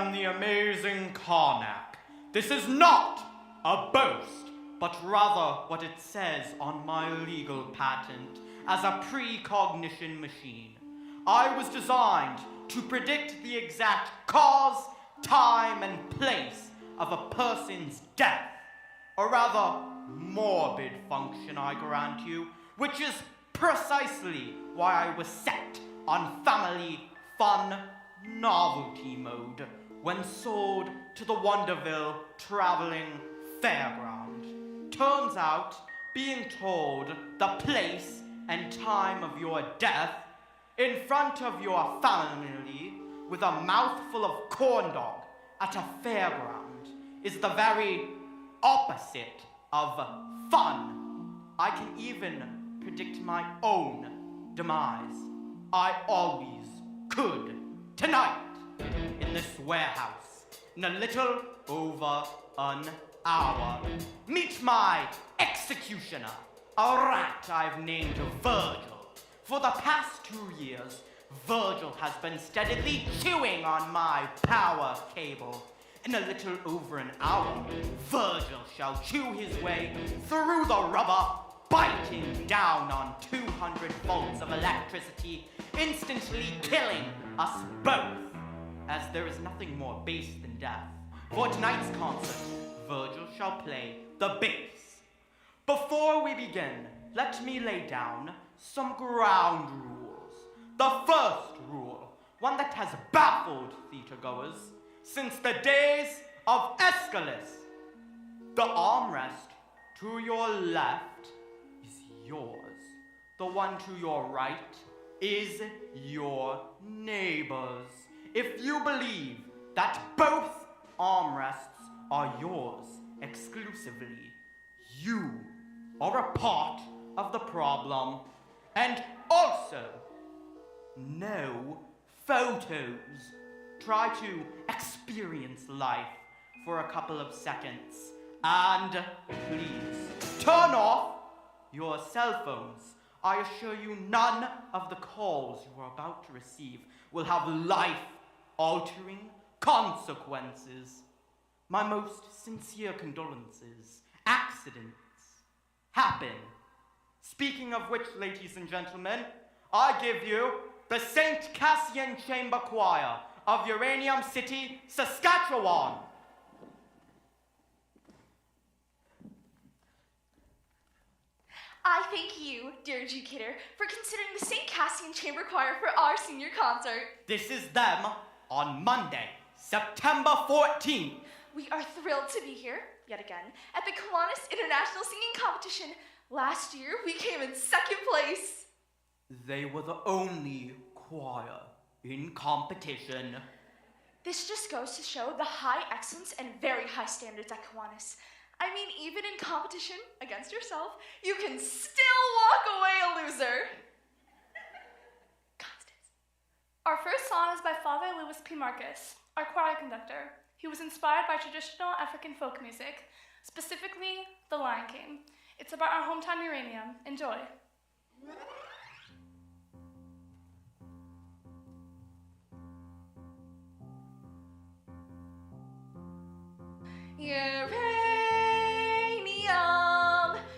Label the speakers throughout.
Speaker 1: am the amazing Karnak. This is not a boast, but rather what it says on my legal patent as a precognition machine. I was designed to predict the exact cause, time, and place of a person's death. A rather morbid function, I grant you, which is precisely why I was set on family fun novelty mode when sold to the Wonderville traveling fairground. Turns out, being told the place and time of your death in front of your family with a mouthful of corn dog at a fairground is the very opposite of fun. I can even predict my own demise. I always could. Tonight, in this warehouse, in a little over an hour, meet my executioner, a rat I've named Virgil. For the past 2 years, Virgil has been steadily chewing on my power cable. In a little over an hour, Virgil shall chew his way through the rubber, biting down on 200 volts of electricity, instantly killing us both, as there is nothing more base than death. For tonight's concert, Virgil shall play the bass. Before we begin, let me lay down some ground rules. The first rule, one that has baffled theatergoers since the days of Aeschylus. The armrest to your left is yours. The one to your right is your neighbor's. If you believe that both armrests are yours exclusively, you are a part of the problem. And also, no photos. Try to experience life for a couple of seconds. And please, turn off your cell phones. I assure you none of the calls you are about to receive will have life-altering consequences. My most sincere condolences. Accidents happen. Speaking of which, ladies and gentlemen, I give you the St. Cassian Chamber Choir of Uranium City, Saskatchewan.
Speaker 2: I thank you, dear educator, for considering the St. Cassian Chamber Choir for our senior concert.
Speaker 1: This is them on Monday, September 14th.
Speaker 2: We are thrilled to be here, yet again, at the Kiwanis International Singing Competition. Last year, we came in second place.
Speaker 1: They were the only choir in competition.
Speaker 2: This just goes to show the high excellence and very high standards at Kiwanis. I mean, even in competition against yourself, you can still walk away a loser. Constance.
Speaker 3: Our first song is by Father Louis P. Marcus, our choir conductor. He was inspired by traditional African folk music, specifically The Lion King. It's about our hometown uranium. Enjoy.
Speaker 2: Uranium,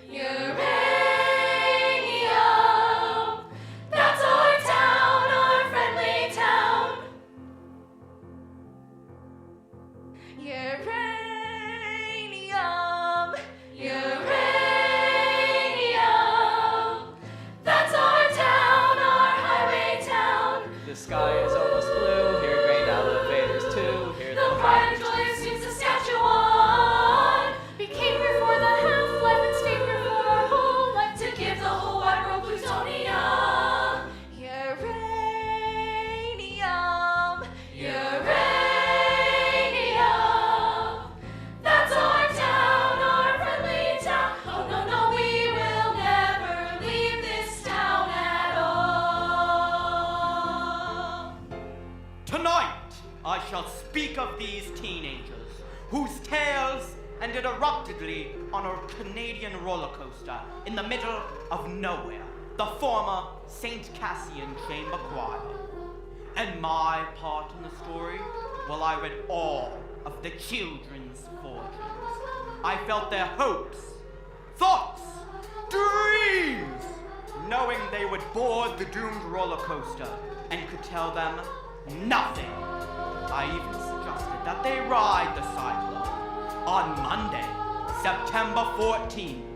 Speaker 2: uranium, that's our town, our friendly town. Uranium, uranium, that's our town, our highway town.
Speaker 4: The sky is almost blue, here grain elevators too, here
Speaker 2: The pride and joy of Sweet Saskatchewan.
Speaker 3: We came here for the half-life and stayed here for our whole life.
Speaker 2: To give the whole wide world plutonium. Uranium, uranium, that's our town, our friendly town. Oh no, no, we will never leave this town at all.
Speaker 1: Tonight, I shall speak of these teenagers whose tales ended abruptly on a Canadian roller coaster in the middle of nowhere, the former St. Cassian Chamber Choir. And my part in the story while I read all of the children's fortunes. I felt their hopes, thoughts, dreams, knowing they would board the doomed roller coaster and could tell them nothing. I even suggested that they ride the Cyclone on Monday, September 14th.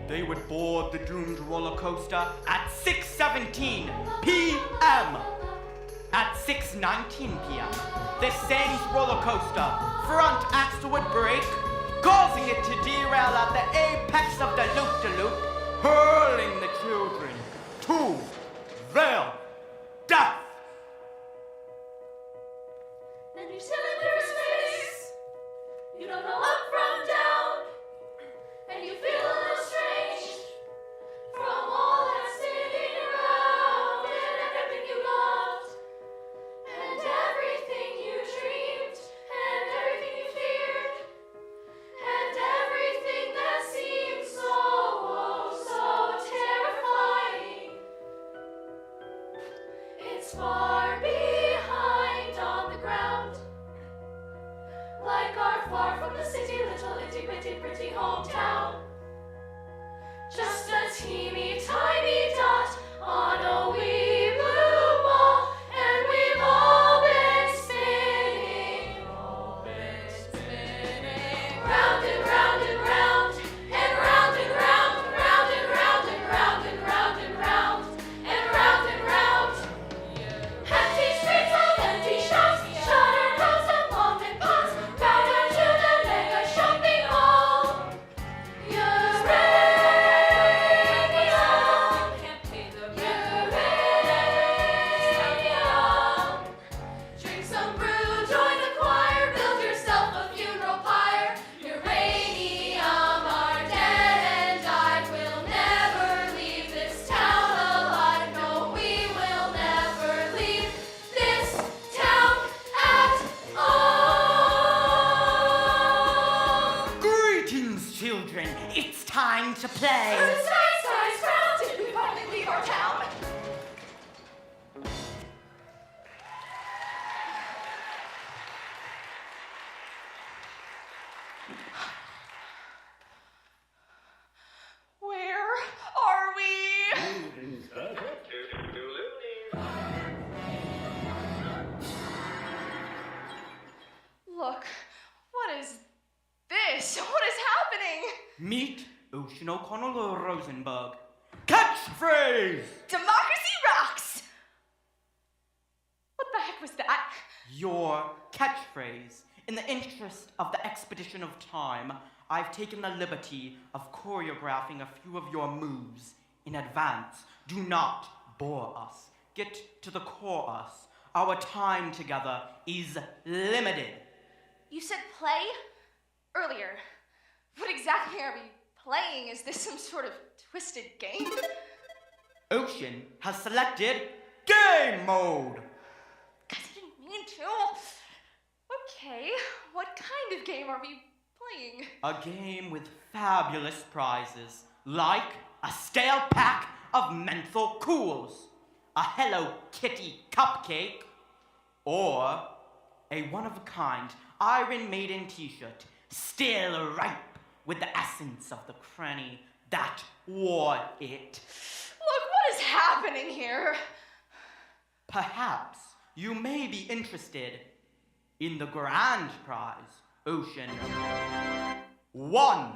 Speaker 1: They would board the doomed roller coaster at 6:17 p.m. At 6:19 p.m., the same roller coaster front axle would break, causing it to derail at the apex of the loop-de-loop, hurling the children to their death.
Speaker 5: And you're still in your space. You don't know up from down. And you feel a little strange from all that sitting around and everything you loved and everything you dreamed and everything you feared and everything that seemed so, oh, so terrifying. It's far behind on the ground, like our far from the city little itty-bitty pretty hometown. Just a teeny tiny dot on a wee blue ball, and we've all been spinning, round and round and round, and round and round, round and round and round and round and round, and round and round. Empty streets of empty shops, shuttered rows of mom and pops, crowded to the mega shopping mall. Uranium. Drink some brew, join the choir, build yourself a funeral pyre. Uranium, our dead and died will never leave this town alive. No, we will never leave this town at all.
Speaker 1: Greetings, children. It's time to play.
Speaker 5: The sky's round, did we finally leave our town?
Speaker 2: Where are we? Look, what is this? What is happening?
Speaker 1: Meet Ocean O'Connell Rosenberg. Catchphrase!
Speaker 2: Democracy rocks! What the heck was that?
Speaker 1: Your catchphrase. In the interest of the expedition of time, I've taken the liberty of choreographing a few of your moves in advance. Do not bore us. Get to the chorus. Our time together is limited.
Speaker 2: You said play earlier. What exactly are we playing? Is this some sort of twisted game?
Speaker 1: Ocean has selected game mode.
Speaker 2: Guys, I didn't mean to. Okay, what kind of game are we playing?
Speaker 1: A game with fabulous prizes, like a stale pack of menthol cools, a Hello Kitty cupcake, or a one-of-a-kind Iron Maiden t-shirt, still ripe with the essence of the cranny that wore it.
Speaker 2: Look, what is happening here?
Speaker 1: Perhaps you may be interested in the grand prize, Ocean. One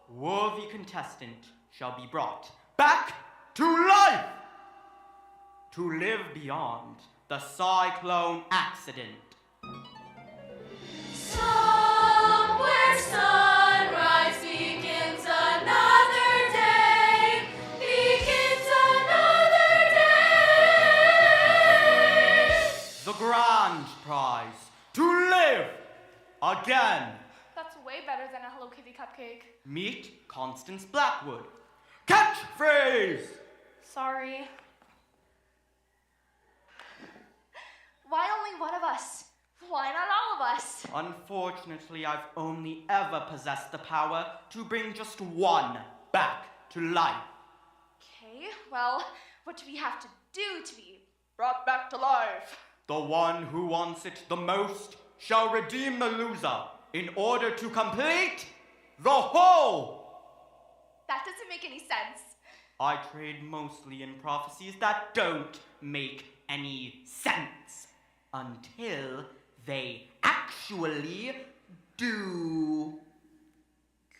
Speaker 1: worthy contestant shall be brought back to life to live beyond the Cyclone accident.
Speaker 5: Somewhere sunrise begins another day, begins another day.
Speaker 1: The grand prize to live again.
Speaker 3: That's way better than a Hello Kitty cupcake.
Speaker 1: Meet Constance Blackwood. Catchphrase!
Speaker 3: Sorry.
Speaker 2: Why only one of us? Why not all of us?
Speaker 1: Unfortunately, I've only ever possessed the power to bring just one back to life.
Speaker 2: Well, what do we have to do to be brought back to life?
Speaker 1: The one who wants it the most shall redeem the loser in order to complete the whole.
Speaker 2: That doesn't make any sense.
Speaker 1: I trade mostly in prophecies that don't make any sense until they actually do.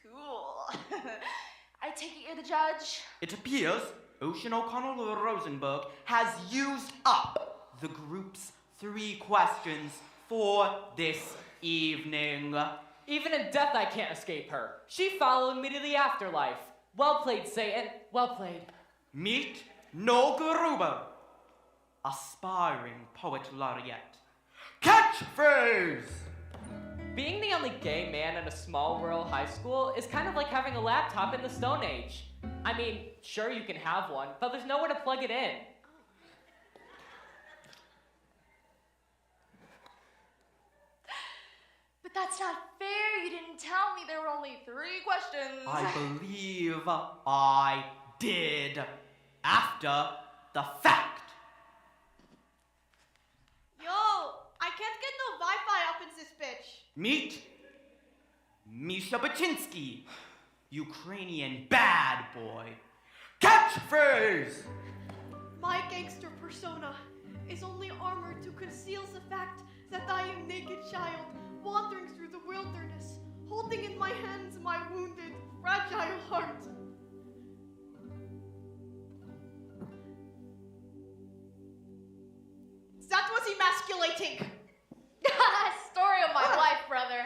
Speaker 2: Cool. I take it you're the judge?
Speaker 1: It appears Ocean O'Connell Rosenberg has used up the group's 3 questions for this evening.
Speaker 4: Even in death, I can't escape her. She followed me to the afterlife. Well played, Satan. Well played.
Speaker 1: Meet Noel Gruber, aspiring poet laureate. Catchphrase!
Speaker 4: Being the only gay man in a small rural high school is kind of like having a laptop in the Stone Age. I mean, sure you can have one, but there's nowhere to plug it in.
Speaker 2: But that's not fair. You didn't tell me there were only 3 questions.
Speaker 1: I believe I did after the fact.
Speaker 5: Yo, I can't get no Wi-Fi up in this bitch.
Speaker 1: Meet Misha Baczynski, Ukrainian bad boy. Catchphrase!
Speaker 5: My gangster persona is only armored to conceal the fact that I am naked child wandering through the wilderness, holding in my hands my wounded, fragile heart. That was emasculating.
Speaker 2: Story of my life, brother.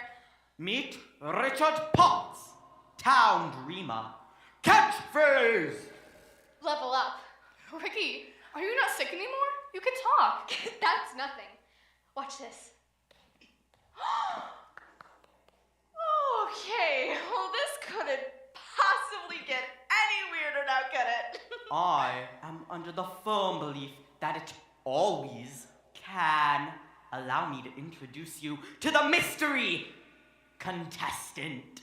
Speaker 1: Meet Richard Potts, town dreamer. Catchphrase!
Speaker 2: Level up.
Speaker 3: Ricky, are you not sick anymore? You can talk.
Speaker 2: That's nothing. Watch this. Okay, well this couldn't possibly get any weirder now, could it?
Speaker 1: I am under the firm belief that it always can. Allow me to introduce you to the mystery contestant.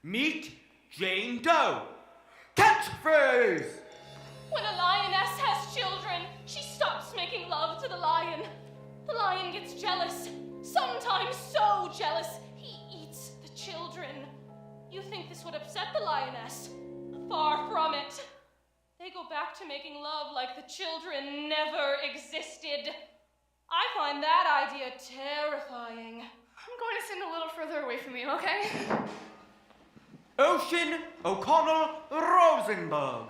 Speaker 1: Meet Jane Doe. Catchphrase!
Speaker 3: When a lioness has children, she stops making love to the lion. The lion gets jealous, sometimes so jealous, he eats the children. You think this would upset the lioness? Far from it. They go back to making love like the children never existed. I find that idea terrifying. I'm going to stand a little further away from you, okay?
Speaker 1: Ocean O'Connell Rosenberg.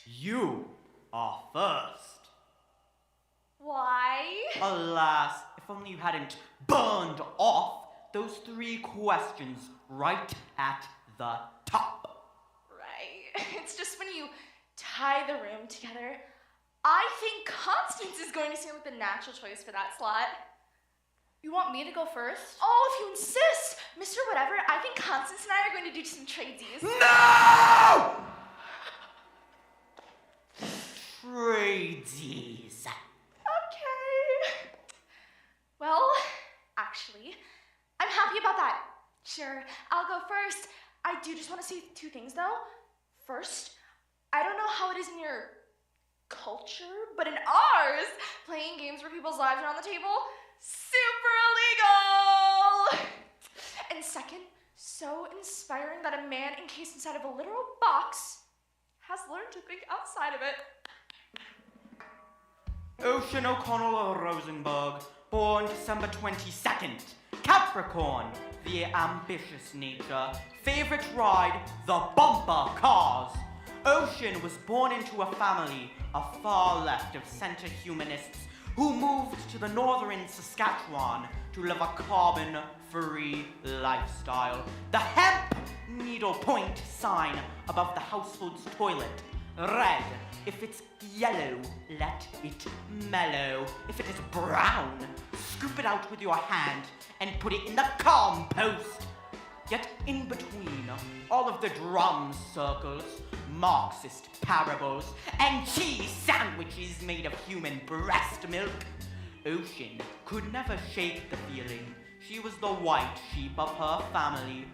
Speaker 1: You are first.
Speaker 2: Why?
Speaker 1: Alas, if only you hadn't burned off those 3 questions right at the top.
Speaker 2: Right. It's just when you tie the room together, I think Constance is going to seem like the natural choice for that slot.
Speaker 3: You want me to go first?
Speaker 2: Oh, if you insist. Mr. Whatever, I think Constance and I are going to do some tradesies.
Speaker 1: No! Tradesies.
Speaker 2: Okay. Well, actually, I'm happy about that. Sure, I'll go first. I do just want to say two things, though. First, I don't know how it is in your culture, but in ours, playing games where people's lives are on the table, super illegal! And second, so inspiring that a man encased inside of a literal box has learned to think outside of it.
Speaker 1: Ocean O'Connell Rosenberg, born December 22nd. Capricorn, the ambitious nature. Favorite ride, the bumper cars. Ocean was born into a family of far left of center humanists who moved to the northern Saskatchewan to live a carbon-free lifestyle. The hemp needlepoint sign above the household's toilet. Red, if it's yellow, let it mellow. If it is brown, scoop it out with your hand and put it in the compost. Yet in between all of the drum circles, Marxist parables, and cheese sandwiches made of human breast milk, Ocean could never shake the feeling she was the white sheep of her family.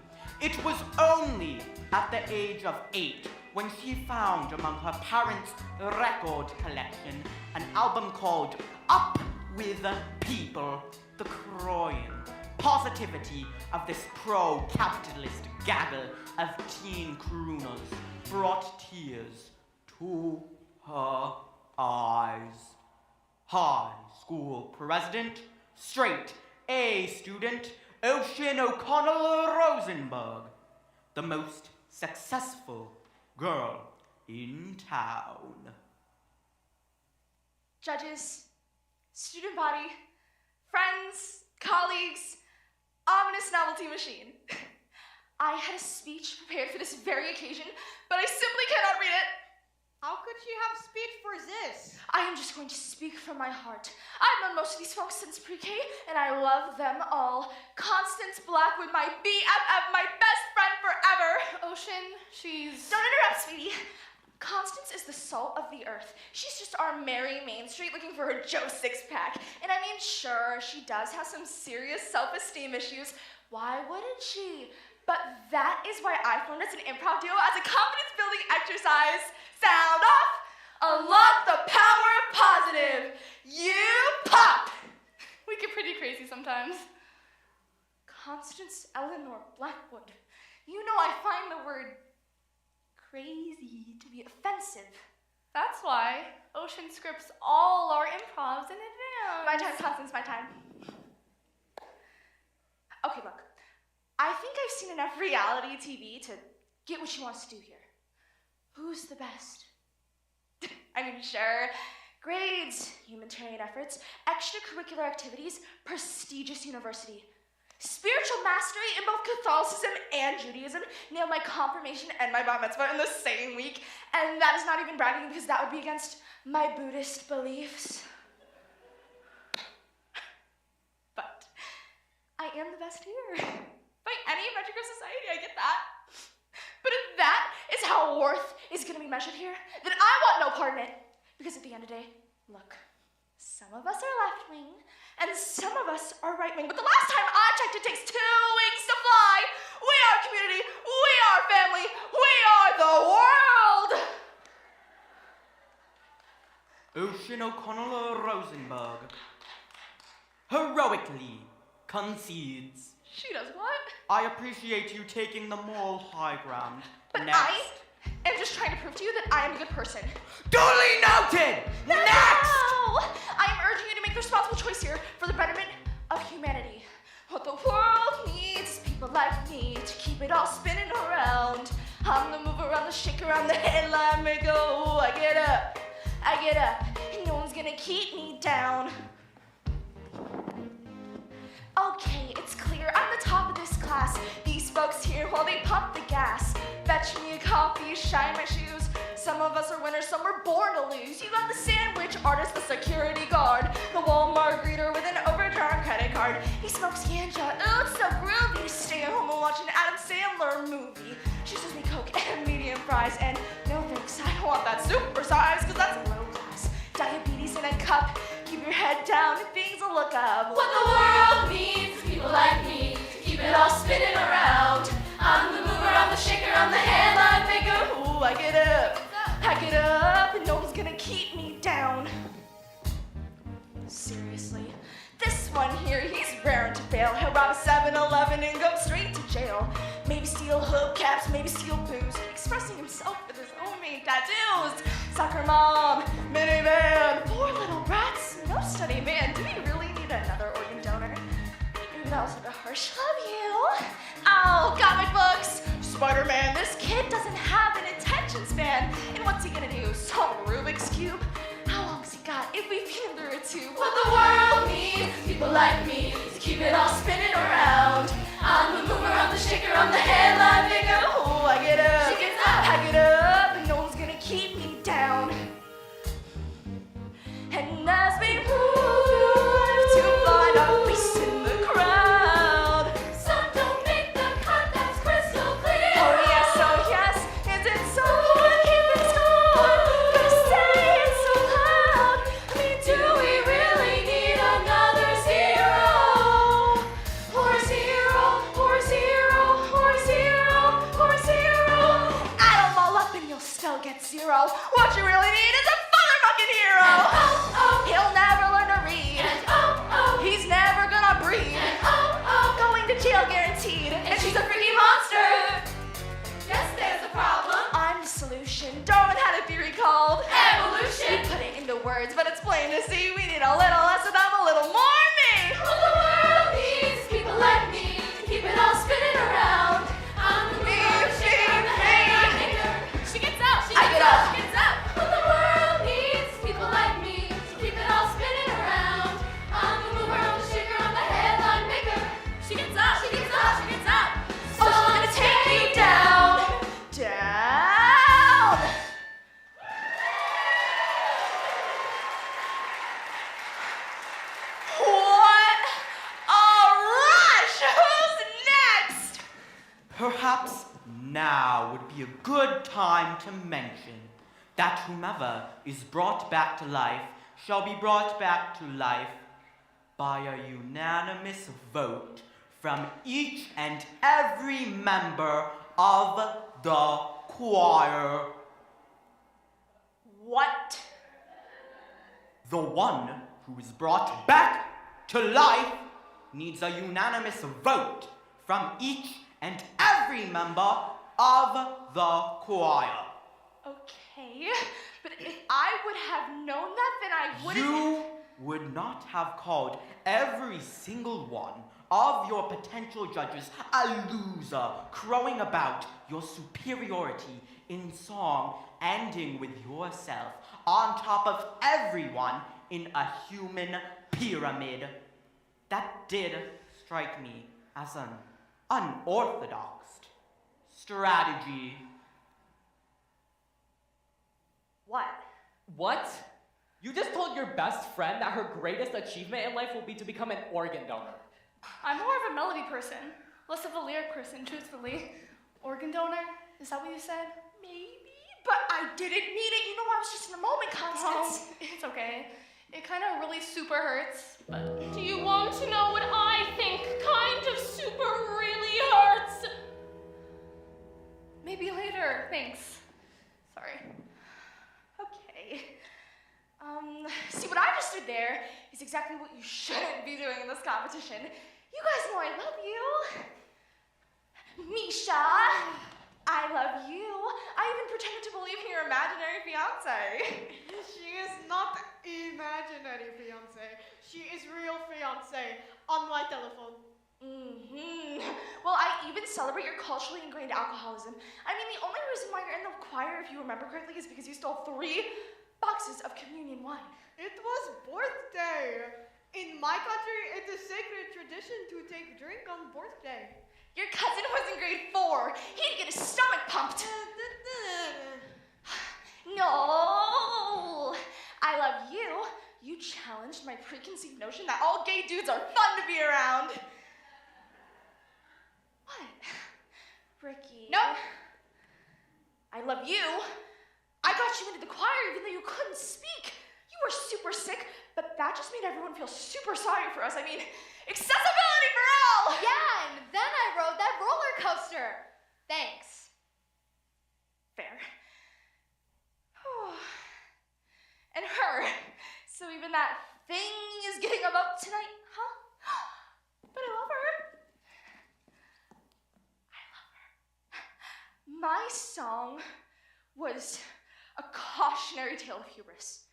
Speaker 1: It was only at the age of 8 when she found among her parents' record collection an album called Up with the People, the crying positivity of this pro-capitalist gaggle of teen crooners brought tears to her eyes. High school president, straight A student, Ocean O'Connell Rosenberg, the most successful girl in town.
Speaker 2: Judges, student body, friends, colleagues, ominous novelty machine. I had a speech prepared for this very occasion, but I simply cannot read it.
Speaker 6: How could she have speech for this?
Speaker 2: I am just going to speak from my heart. I've known most of these folks since pre-K, and I love them all. Constance Blackwood, my BFF, my best friend forever.
Speaker 3: Ocean, she's...
Speaker 2: Don't interrupt, sweetie. Constance is the salt of the earth. She's just our Mary Main Street looking for her Joe six-pack. And I mean, sure, she does have some serious self-esteem issues. Why wouldn't she? But that is why I formed as an improv duo as a confidence-building exercise. Sound off! Unlock the power of positive. You pop!
Speaker 3: We get pretty crazy sometimes.
Speaker 2: Constance Eleanor Blackwood. You know I find the word crazy to be offensive.
Speaker 3: That's why Ocean scripts all our improvs in advance.
Speaker 2: My time, Constance, my time. Okay, look. I think I've seen enough reality TV to get what she wants to do here. Who's the best? I mean, sure. Grades, humanitarian efforts, extracurricular activities, prestigious university. Spiritual mastery in both Catholicism and Judaism. Nailed my confirmation and my bar mitzvah in the same week. And that is not even bragging because that would be against my Buddhist beliefs. But I am the best here. By any metric of society, I get that. But if that is how worth is going to be measured here, then I want no part in it. Because at the end of the day, look, some of us are left-wing, and some of us are right-wing. But the last time I checked, it takes 2 wings to fly. We are community. We are family. We are the world.
Speaker 1: Ocean O'Connell Rosenberg heroically concedes.
Speaker 2: She does what?
Speaker 1: I appreciate you taking the moral high ground.
Speaker 2: But
Speaker 1: Next.
Speaker 2: I am just trying to prove to you that I am a good person.
Speaker 1: Duly noted!
Speaker 2: No!
Speaker 1: Next!
Speaker 2: I am urging you to make the responsible choice here for the betterment of humanity. What the world needs is people like me to keep it all spinning around. I'm the mover around the shaker around the headline maker. Oh, I get up, and no one's gonna keep me down. Okay, it's clear I'm the top of this class. These folks here while they pump the gas. Fetch me a coffee, shine my shoes. Some of us are winners, some were born to lose. You got the sandwich artist, the security guard, the Walmart greeter with an overdrawn credit card. He smokes ganja. Oh, it's so groovy to stay at home and watch an Adam Sandler movie. She serves me Coke and medium fries, and no thanks, I don't want that super size, cause that's low class. Diabetes in a cup, keep your head down and things will look up.
Speaker 5: What the world needs is people like me to keep it all spinning around. I'm the mover, I'm the shaker, I'm the headline maker.
Speaker 2: Ooh, I get up, and no one's gonna keep me down. Seriously, this one here, he's raring to fail. He'll rob a 7-Eleven and go straight to jail. Maybe steal hubcaps, maybe steal booze. Expressing himself with his homemade tattoos. Soccer mom, minivan, poor little brats. No study man, do we really need another organ donor? Maybe that was a bit harsh. Love you. Oh, comic books. Spider-Man, this kid doesn't have an attention span. And what's he gonna do? Solve a Rubik's Cube? How long's he got if we feed him through a tube?
Speaker 5: What the world needs is people like me to keep it all spinning around. I'm the mover, I'm the shaker, I'm the headline maker.
Speaker 2: Oh, I get up.
Speaker 5: She gets up.
Speaker 2: I get up, and no one's gonna keep me down. And as we move to find our face in the crowd.
Speaker 5: Some don't make the cut, that's crystal clear.
Speaker 2: Oh yes, is it so hard? Keep it score. Gonna say it so loud. I mean,
Speaker 5: Do we really need another zero?
Speaker 2: Or zero, or zero, or zero, or zero. Add 'em all up and you'll still get zero. What you really need is a motherfucking hero. He'll never learn to read. He's never gonna breathe. Going to jail guaranteed. And she's a freaky monster.
Speaker 5: Yes, there's a problem.
Speaker 2: I'm the solution. Darwin had a theory called
Speaker 5: Evolution.
Speaker 2: We put it into words, but it's plain to see we need a little less of them, a little more me.
Speaker 5: What the world needs is people like me to keep it all spinning around. I'm the mover, the shaker, I'm the headline maker.
Speaker 2: She gets up.
Speaker 5: She
Speaker 2: I
Speaker 5: gets
Speaker 2: get
Speaker 5: up.
Speaker 2: up.
Speaker 5: She gets up. What the world needs is people like me to keep it all spinning around. I'm the mover, I'm the shaker, I'm the headline maker. She gets up. She gets up. She gets up.
Speaker 2: Oh, she's gonna take me down. Down. What a rush! Who's next?
Speaker 1: Perhaps now would be a good time to mention that whomever is brought back to life shall be brought back to life by a unanimous vote from each and every member of the choir.
Speaker 2: What?
Speaker 1: The one who is brought back to life needs a unanimous vote from each and every member of the choir.
Speaker 2: Okay, but if I would have known that, then I wouldn't.
Speaker 1: You would not have called every single one of your potential judges a loser, crowing about your superiority in song, ending with yourself on top of everyone in a human pyramid. That did strike me as an unorthodox strategy.
Speaker 2: What?
Speaker 4: What? You just told your best friend that her greatest achievement in life will be to become an organ donor.
Speaker 3: I'm more of a melody person, less of a lyric person, truthfully. Organ donor? Is that what you said?
Speaker 2: Maybe, but I didn't mean it. You know, I was just in a moment, Constance.
Speaker 3: It's okay. It kind of really super hurts, but
Speaker 5: Do you want to know what I think kind of super really hurts?
Speaker 3: maybe later. Thanks. Sorry.
Speaker 2: Okay. See, what I just did there is exactly what you shouldn't be doing in this competition. You guys know I love you. Misha, I love you. I even pretended to believe in your imaginary fiance.
Speaker 6: She is not imaginary fiance. She is real fiance on my telephone.
Speaker 2: Well, I even celebrate your culturally ingrained alcoholism. I mean, the only reason why you're in the choir, if you remember correctly, is because you stole 3 boxes of communion wine.
Speaker 6: It was birthday. In my country, it is sacred tradition to take drink on birthday.
Speaker 2: Your cousin was in grade 4. He'd get his stomach pumped. No, I love you. You challenged my preconceived notion that all gay dudes are fun to be around. What? Ricky.
Speaker 5: No.
Speaker 2: I love you. I got you into the choir even though you couldn't speak. You were super sick, but that just made everyone feel super sorry for us. I mean, accessibility for all!
Speaker 5: Yeah, and then I rode that roller coaster. Thanks.
Speaker 2: Fair. And her. So even that thing is getting about tonight, huh? But I love her. My song was a cautionary tale of hubris.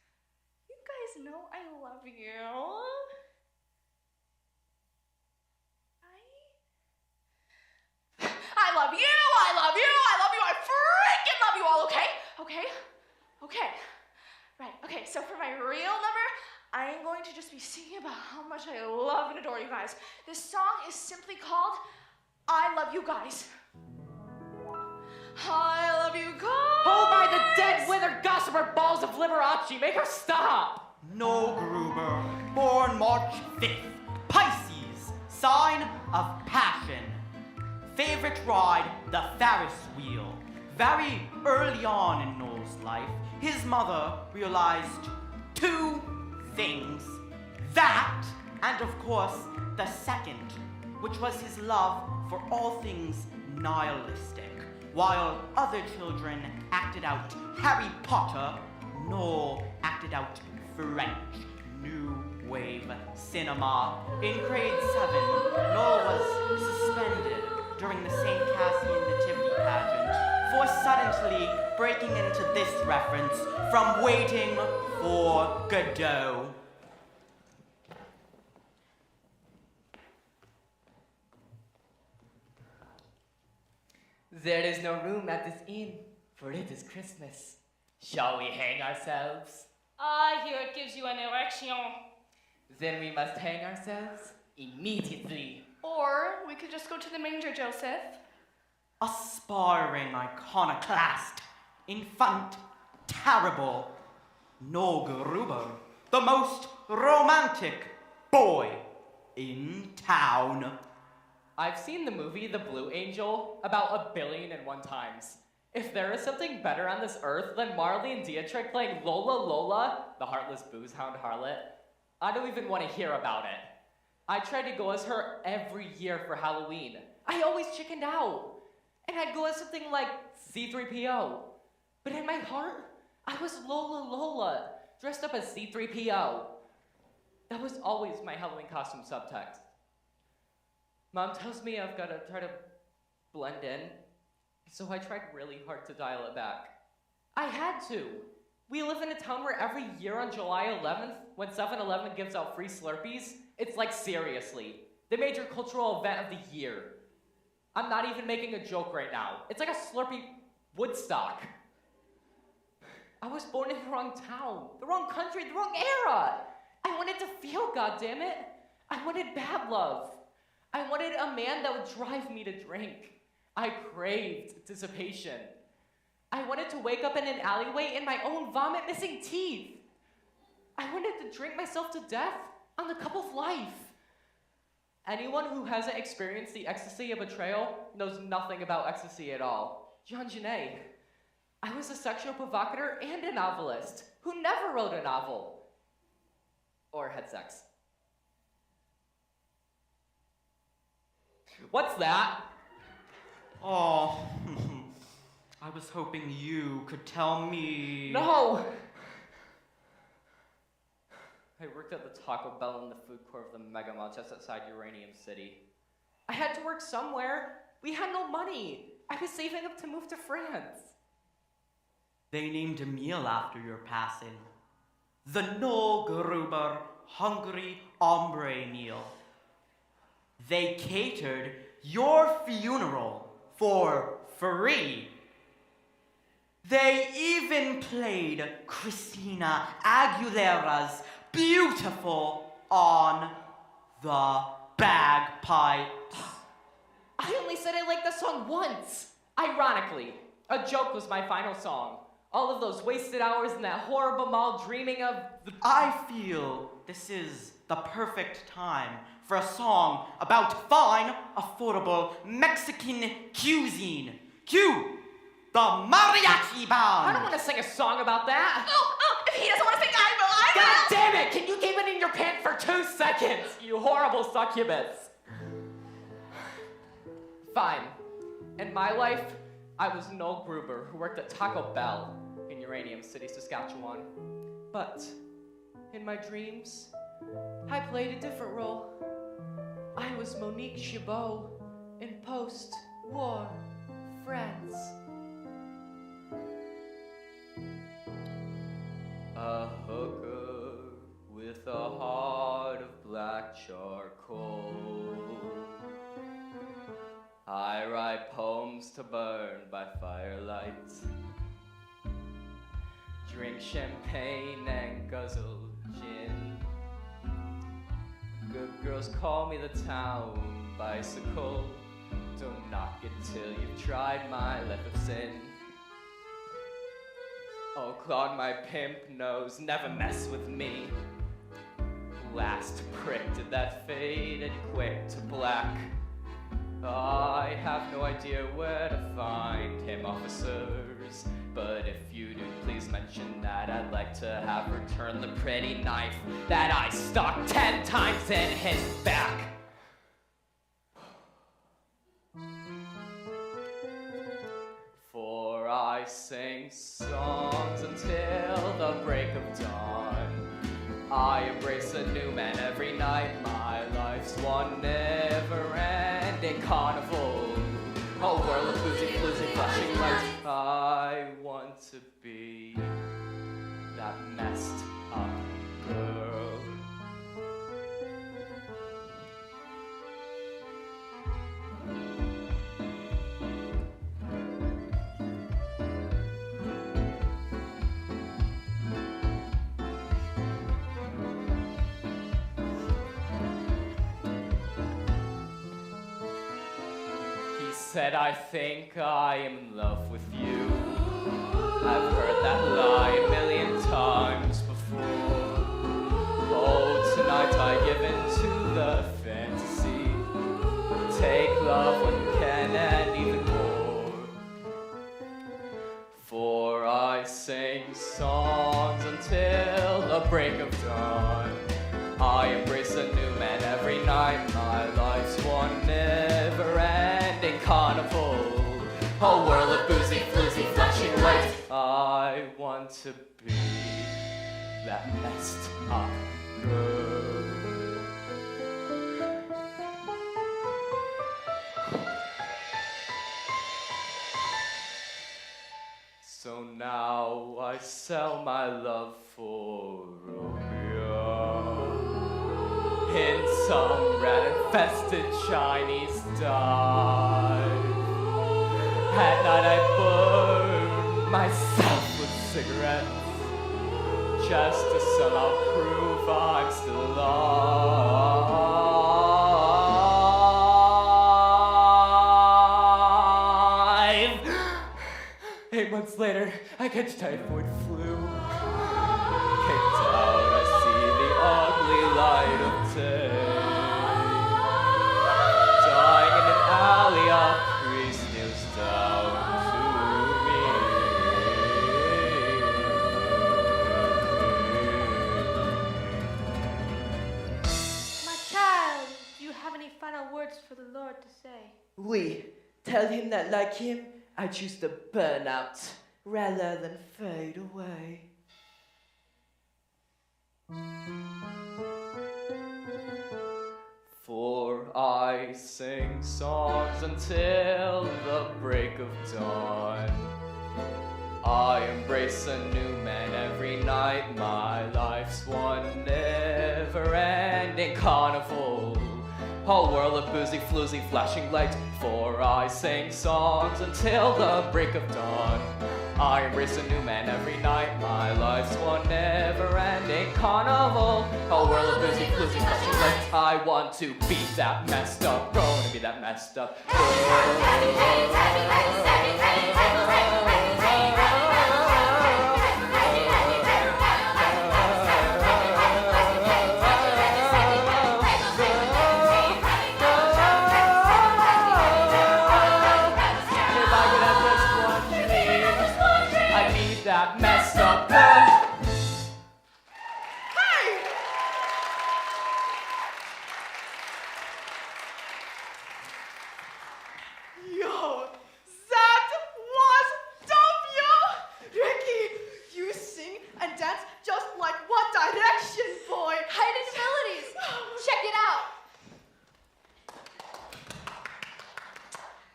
Speaker 2: You guys know I love you. I love you, I love you, I love you, I freaking love you all, okay? Okay. Right, okay, so for my real number, I am going to just be singing about how much I love and adore you guys. This song is simply called I Love You Guys. I love you guys.
Speaker 4: Oh, by the dead, withered, gossamer balls of Liberace, make her stop!
Speaker 1: No Gruber, born March 5th, Pisces, sign of passion. Favorite ride, the Ferris wheel. Very early on in Noel's life, his mother realized two things. That, and of course, the second, which was his love for all things nihilistic. While other children acted out Harry Potter, Noel acted out French New Wave cinema. In grade 7, Noel was suspended during the St. Cassian Nativity pageant for suddenly breaking into this reference from Waiting for Godot.
Speaker 4: There is no room at this inn, for it is Christmas. Shall we hang ourselves?
Speaker 3: I hear it gives you an erection.
Speaker 4: Then we must hang ourselves immediately.
Speaker 3: Or we could just go to the manger, Joseph.
Speaker 1: Aspiring iconoclast, infant, terrible, no Gruber, the most romantic boy in town.
Speaker 4: I've seen the movie The Blue Angel about 1,000,000,001 times. If there is something better on this earth than Marlene Dietrich playing Lola Lola, the heartless booze-hound harlot, I don't even want to hear about it. I tried to go as her every year for Halloween. I always chickened out. And I'd go as something like C-3PO. But in my heart, I was Lola Lola, dressed up as C-3PO. That was always my Halloween costume subtext. Mom tells me I've got to try to blend in, so I tried really hard to dial it back. I had to. We live in a town where every year on July 11th, when 7-Eleven gives out free Slurpees, it's like seriously, the major cultural event of the year. I'm not even making a joke right now. It's like a Slurpee Woodstock. I was born in the wrong town, the wrong country, the wrong era. I wanted to feel, goddammit. I wanted bad love. I wanted a man that would drive me to drink. I craved dissipation. I wanted to wake up in an alleyway in my own vomit missing teeth. I wanted to drink myself to death on the cup of life. Anyone who hasn't experienced the ecstasy of betrayal knows nothing about ecstasy at all. Jean Genet. I was a sexual provocateur and a novelist who never wrote a novel. Or had sex. What's that?
Speaker 1: Oh, I was hoping you could tell me.
Speaker 4: No! I worked at the Taco Bell in the food court of the Mega Mall just outside Uranium City. I had to work somewhere. We had no money. I was saving up to move to France.
Speaker 1: They named a meal after your passing. The No Gruber Hungry Hombre meal. They catered your funeral for free. They even played Christina Aguilera's Beautiful on the bagpipes.
Speaker 4: I only said I liked the song once. Ironically, a joke was my final song. All of those wasted hours in that horrible mall dreaming of the...
Speaker 1: I feel this is the perfect time for a song about fine, affordable Mexican cuisine. Cue the mariachi band!
Speaker 4: I don't want to sing a song about that.
Speaker 2: Oh, if he doesn't want to sing, I will.
Speaker 4: God damn it! Can you keep it in your pants for 2 seconds? You horrible succubus. Fine. In my life, I was Noel Gruber, who worked at Taco Bell in Uranium City, Saskatchewan. But in my dreams, I played a different role. I was Monique Chabot in Post-War France. A hooker with a heart of black charcoal. I write poems to burn by firelight. Drink champagne and guzzle gin. Good girls call me the town bicycle. Don't knock it till you've tried my left of sin. Oh, Claude, my pimp knows, never mess with me. Last prick did that faded quick to black. I have no idea where to find him, officers. But if you do, please mention that I'd like to have returned the pretty knife that I stuck 10 times in his back. For I sing songs until the break of dawn. I embrace a new man every night. My life's one never-ending carnival. A whirl of boozy, floozy, flashing lights. I want to be that messed up girl. Said, I think I am in love with you. I've heard that lie a million times before. Oh, tonight I give in to the fantasy. Take love when you can and even more. For I sing songs until the break of dawn. I embrace a new man every night. My life's one never-ending carnival. A whirl of boozy, floozy, flashing lights. I want to be that messed up girl. So now I sell my love for opium in some rat-infested Chinese dive. At night I burn myself with cigarettes just to somehow prove I'm still alive. 8 months later, I catch typhoid flu. Kicked out, I see the ugly light of day. Dying in an alley, a priest kneels down to me.
Speaker 5: My child, do you have any final words for the Lord to say?
Speaker 7: Oui, tell him that like him, I choose to burn out rather than fade away.
Speaker 4: For I sing songs until the break of dawn. I embrace a new man every night. My life's one never-ending carnival. A whirl of boozy, floozy, flashing lights. For I sing songs until the break of dawn. I embrace a new man every night. My life's one never-ending carnival. A whirl of boozy, floozy, flashing lights. I want to be that messed up. Grown to be that messed up. that messed up girl.
Speaker 6: Hey! Yo, that was dope, yo! Ricky, you sing and dance just like One Direction, boy!
Speaker 2: Hidden abilities. Check it out.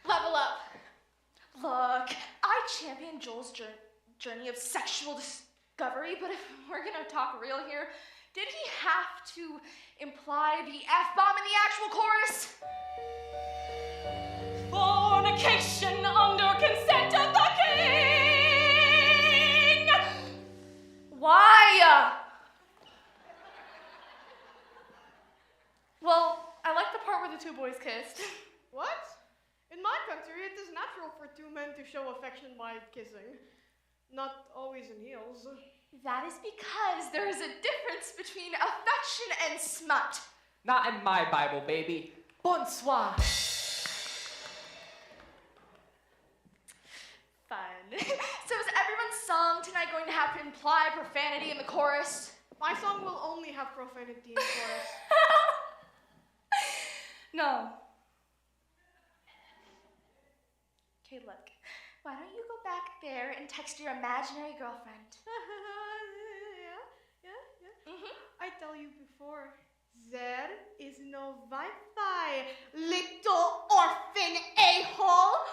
Speaker 2: Level up. Look, I championed Joel's journey of sexual discovery, but if we're gonna talk real here, did he have to imply the F-bomb in the actual chorus?
Speaker 3: Fornication under consent of the king! Why? Well, I like the part where the two boys kissed.
Speaker 6: What? In my country, it is natural for two men to show affection by kissing. Not always in heels.
Speaker 2: That is because there is a difference between affection and smut.
Speaker 4: Not in my Bible, baby. Bonsoir.
Speaker 2: Fun. So is everyone's song tonight going to have to imply profanity in the chorus?
Speaker 6: My song will only have profanity in chorus.
Speaker 3: No.
Speaker 2: Okay, look. Why don't you go back there and text your imaginary girlfriend?
Speaker 6: Yeah. I tell you before, there is no Wi-Fi, little orphan a-hole.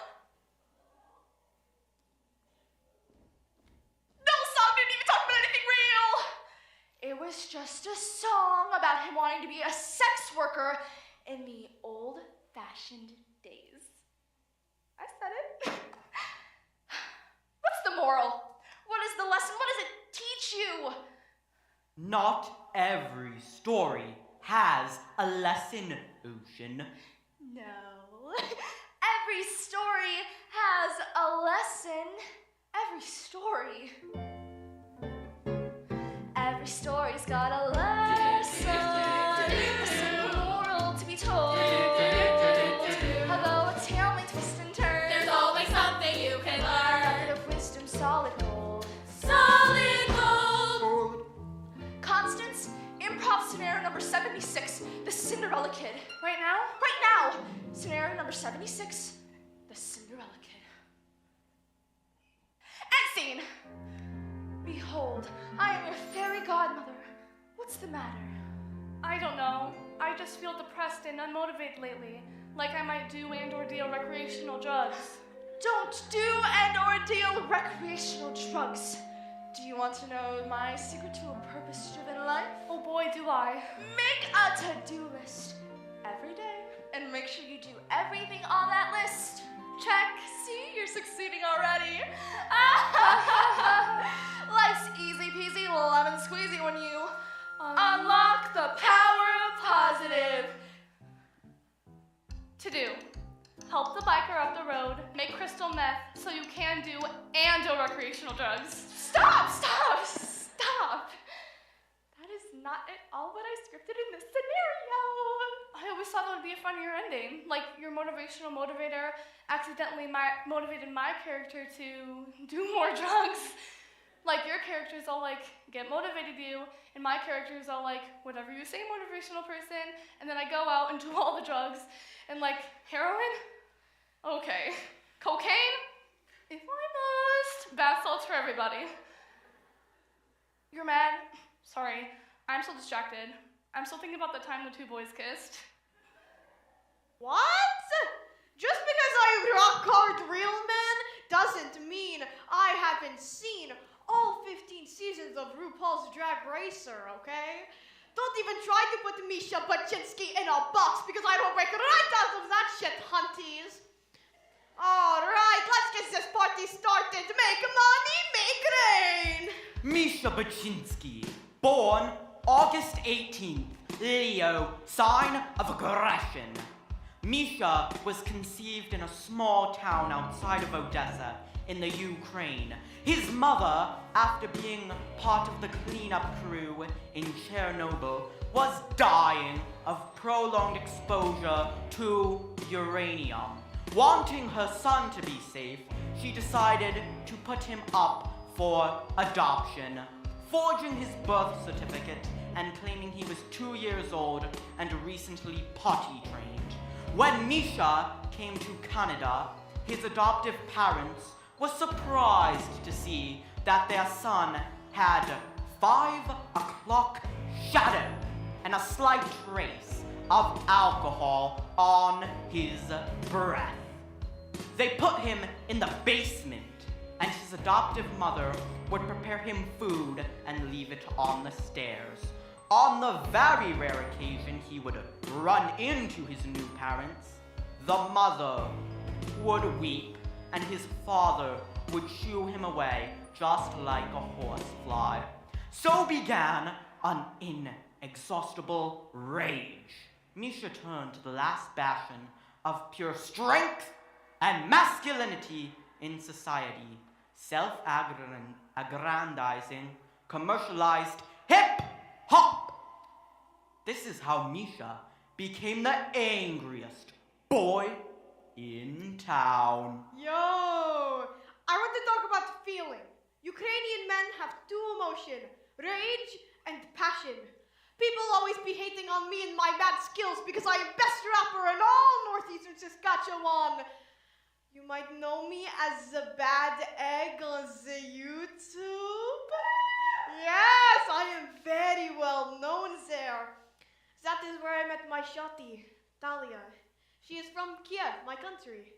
Speaker 2: No song didn't even talk about anything real. It was just a song about him wanting to be a sex worker in the old-fashioned days. I said it. What's the moral? What is the lesson? What does it teach you?
Speaker 1: Not every story has a lesson, Ocean.
Speaker 2: No. Every story has a lesson. Every story. Every story's got a lesson. A simple moral to be told. Although a tale may twist and turn,
Speaker 5: There's always something you can learn.
Speaker 2: nugget of wisdom, solid gold.
Speaker 5: Solid gold.
Speaker 2: Constance, improv scenario number 76, the Cinderella Kid.
Speaker 3: Right now?
Speaker 2: Right now, scenario number 76, the Cinderella Kid. End scene. Behold, I am your fairy godmother. What's the matter?
Speaker 3: I don't know. I just feel depressed and unmotivated lately. Like I might do and or deal recreational drugs.
Speaker 2: Don't do and or deal recreational drugs. Do you want to know my secret to a purpose-driven life?
Speaker 3: Oh boy, do I.
Speaker 2: Make a to-do list every day and make sure you do everything on that list. Check. See, you're succeeding already. Life's easy peasy, lemon squeezy when you unlock the power of positive.
Speaker 3: To do. Help the biker up the road, make crystal meth so you can do and do recreational drugs.
Speaker 2: Stop! That is not at all what I scripted in this scenario.
Speaker 3: I always thought that would be a funnier ending. Like your motivational motivator accidentally motivated my character to do more drugs. Like your character's all like, get motivated you, and my character's all like, whatever you say, motivational person, and then I go out and do all the drugs. And like, heroin? Okay. Cocaine? If I must. Bath salts for everybody. You're mad? Sorry. I'm so distracted. I'm still thinking about the time the two boys kissed.
Speaker 6: What? Just because I rock hard real man doesn't mean I haven't seen all 15 seasons of RuPaul's Drag Racer, okay? Don't even try to put Misha Baczynski in a box because I don't break right out of that shit, hunties. Alright, let's get this party started. Make money, make rain.
Speaker 1: Misha Baczynski, born August 18th, Leo, sign of aggression. Misha was conceived in a small town outside of Odessa in the Ukraine. His mother, after being part of the cleanup crew in Chernobyl, was dying of prolonged exposure to uranium. Wanting her son to be safe, she decided to put him up for adoption, forging his birth certificate and claiming he was 2 years old and recently potty trained. When Misha came to Canada, his adoptive parents were surprised to see that their son had 5 o'clock shadow and a slight trace of alcohol on his breath. They put him in the basement, and his adoptive mother would prepare him food and leave it on the stairs. On the very rare occasion he would run into his new parents, the mother would weep, and his father would shoo him away just like a horsefly. So began an inexhaustible rage. Misha turned to the last bastion of pure strength and masculinity in society, self-aggrandizing, commercialized hip-hop. This is how Misha became the angriest boy in town.
Speaker 6: Yo, I want to talk about the feeling. Ukrainian men have 2 emotions, rage and passion. People always be hating on me and my bad skills because I am best rapper in all northeastern Saskatchewan. You might know me as the bad egg on the YouTube. Yes, I am very well known there. That is where I met my shawty, Talia. She is from Kiev, my country.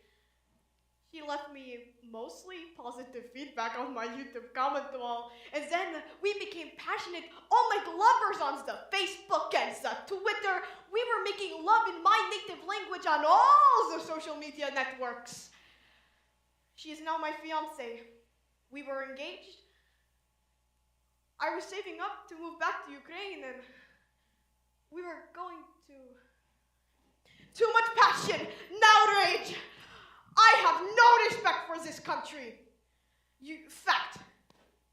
Speaker 6: She left me mostly positive feedback on my YouTube comment wall, and then we became passionate, all like lovers on the Facebook and the Twitter. We were making love in my native language on all the social media networks. She is now my fiance. We were engaged. I was saving up to move back to Ukraine, and we were going to... Too much passion, now rage. I have no respect for this country. Fact,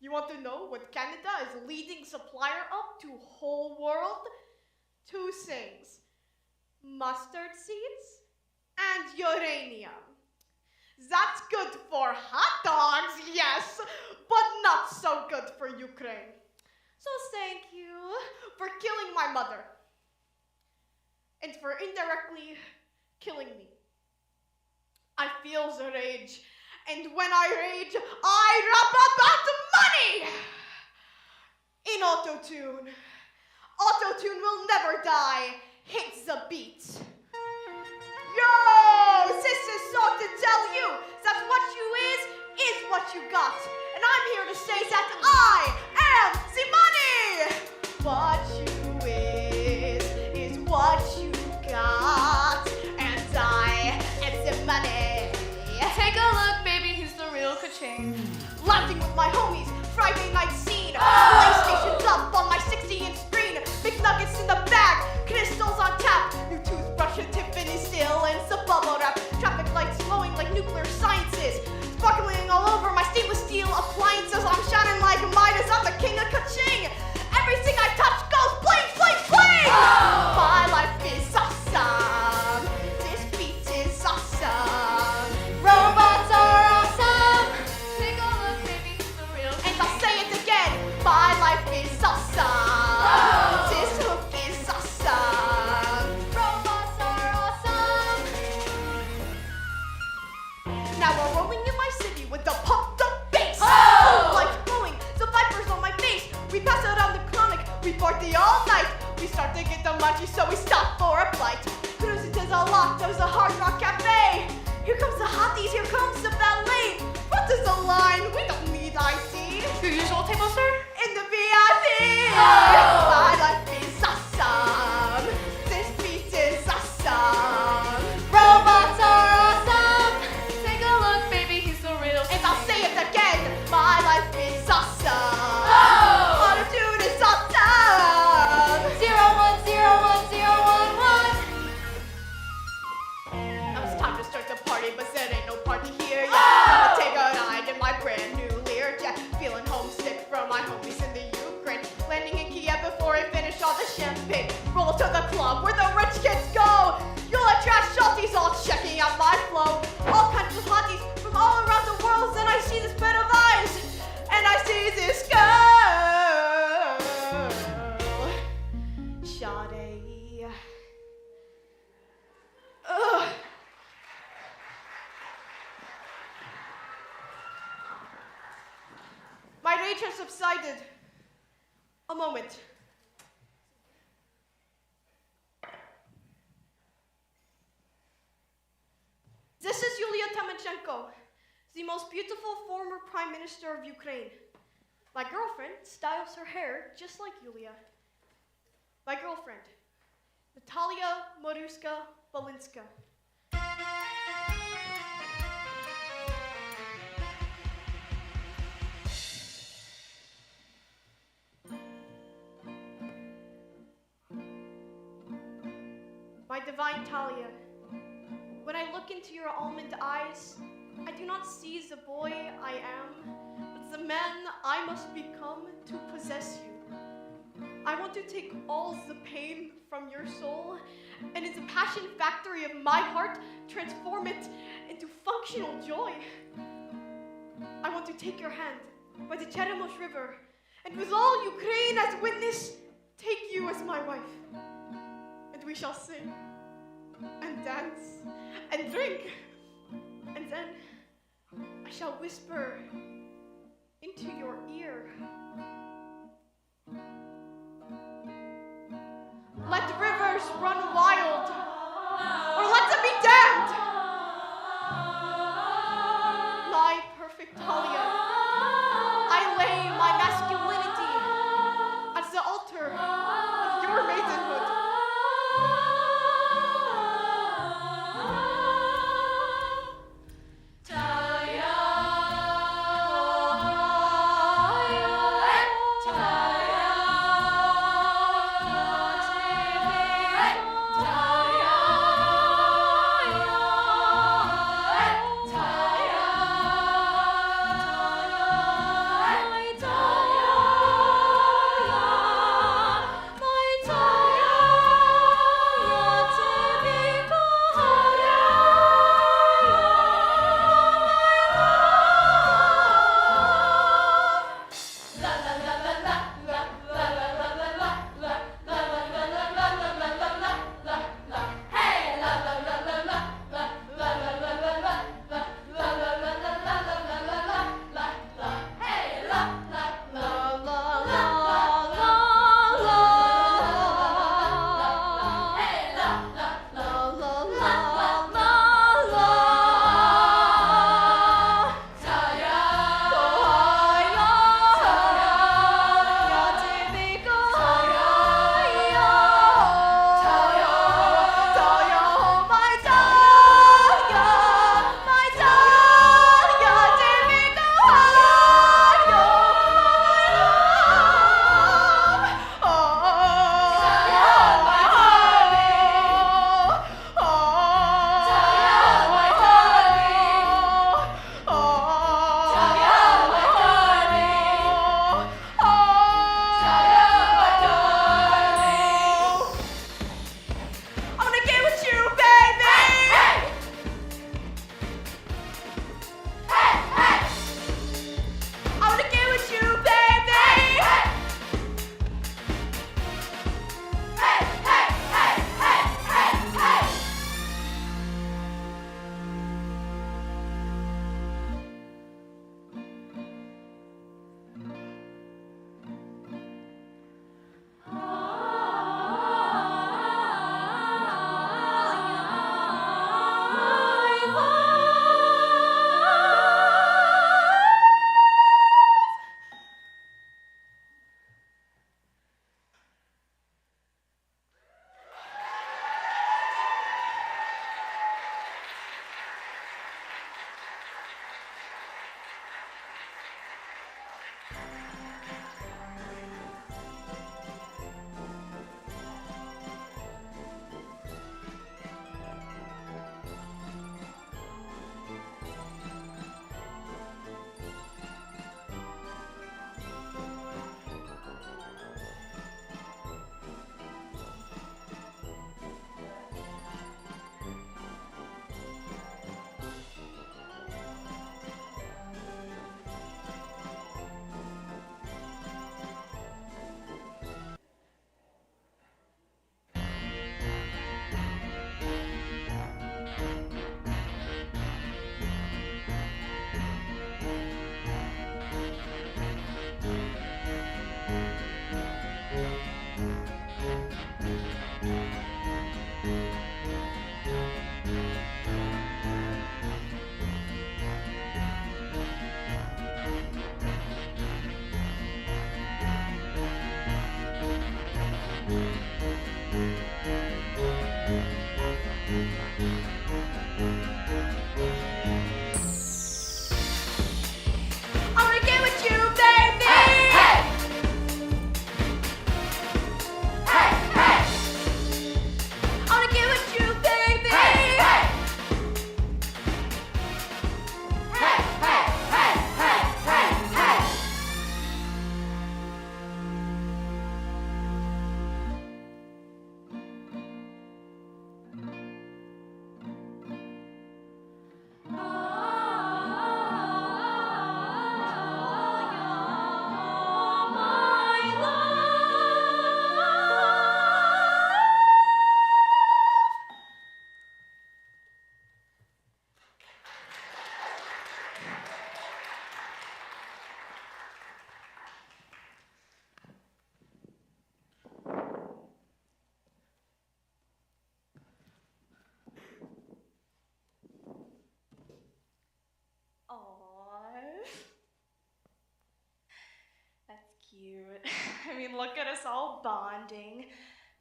Speaker 6: you want to know what Canada is leading supplier of to whole world? 2 things, mustard seeds and uranium. That's good for hot dogs, yes, but not so good for Ukraine. So thank you for killing my mother and for indirectly killing me. I feel the rage, and when I rage, I rap about money! In auto-tune. Auto-tune will never die. Hit the beat. Yo! This is so to tell you that what you is what you got. And I'm here to say that I am the money! What you is what you got. And I am the money.
Speaker 3: Take a look, baby, he's the real ka-ching.
Speaker 6: Laughing with my homies, Friday night scene. PlayStation's up on my 60-inch screen. McNuggets in the bag, crystals on tap. New toothbrush and Tiffany still and some bubble wrap. Traffic lights glowing like nuclear sciences. Sparkling all over my stainless steel appliances. I'm shining like Midas, I'm the king of ka-ching. Everything I touch goes bling, bling, bling. My life is awesome. This beat is awesome. Robots are awesome.
Speaker 3: Take a look, baby, he's the real
Speaker 6: And I'll say it again. My life is awesome. This hook is awesome. Robots are awesome. Now we're rolling in my city with the pumped up bass. Lights glowing, the vipers on my face. We pass around the chronic, we party all night. We start to get the munchies, so we stop for a bite. Cruising to the lock, there's a Hard Rock Cafe. Here comes the hotties, here comes the ballet. What is the line? We don't need ID.
Speaker 3: Your usual table, sir?
Speaker 6: In the VIP. My life is awesome. This beat is awesome. Robots are awesome.
Speaker 3: Take a look, baby, he's the real
Speaker 6: And I'll say it again. My life is awesome. Auto-tune is awesome. 01010111. Now it's time to start the party, but there ain't no party here yet. Gonna take a ride in my brand new Learjet. Feeling homesick from my homies in the Ukraine. Landing in Kiev before I finish all the champagne. Roll to the club where the rich kids go. You'll attract shorties all checking out my flow. All kinds of hotties from all around the world. Then I see this pair of eyes, and I rage has subsided. A moment. This is Yulia Tymoshenko, the most beautiful former Prime Minister of Ukraine. My girlfriend styles her hair just like Yulia. My girlfriend, Natalia Maruska Balinska. My divine Talia, when I look into your almond eyes, I do not see the boy I am, but the man I must become to possess you. I want to take all the pain from your soul and in the passion factory of my heart, transform it into functional joy. I want to take your hand by the Cheremosh River, and with all Ukraine as witness, take you as my wife. And we shall sing, and dance, and drink, and then I shall whisper into your ear. Let rivers run wild, or let them be damned. My perfect Talia, I lay my masculinity at the altar of your maidenhood.
Speaker 2: cute. I mean, look at us all bonding.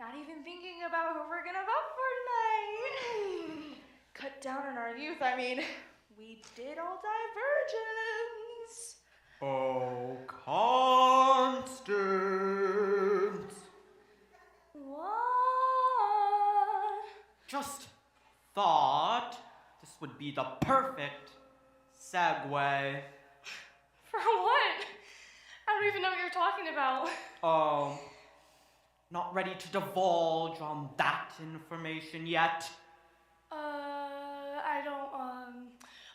Speaker 2: Not even thinking about who we're gonna vote for tonight. Cut down on our youth. I mean, we did all die virgins.
Speaker 1: Oh, Constance.
Speaker 2: What?
Speaker 1: Just thought this would be the perfect segue.
Speaker 3: For what? I don't even know what you're talking about.
Speaker 1: Oh, not ready to divulge on that information yet.
Speaker 3: I don't,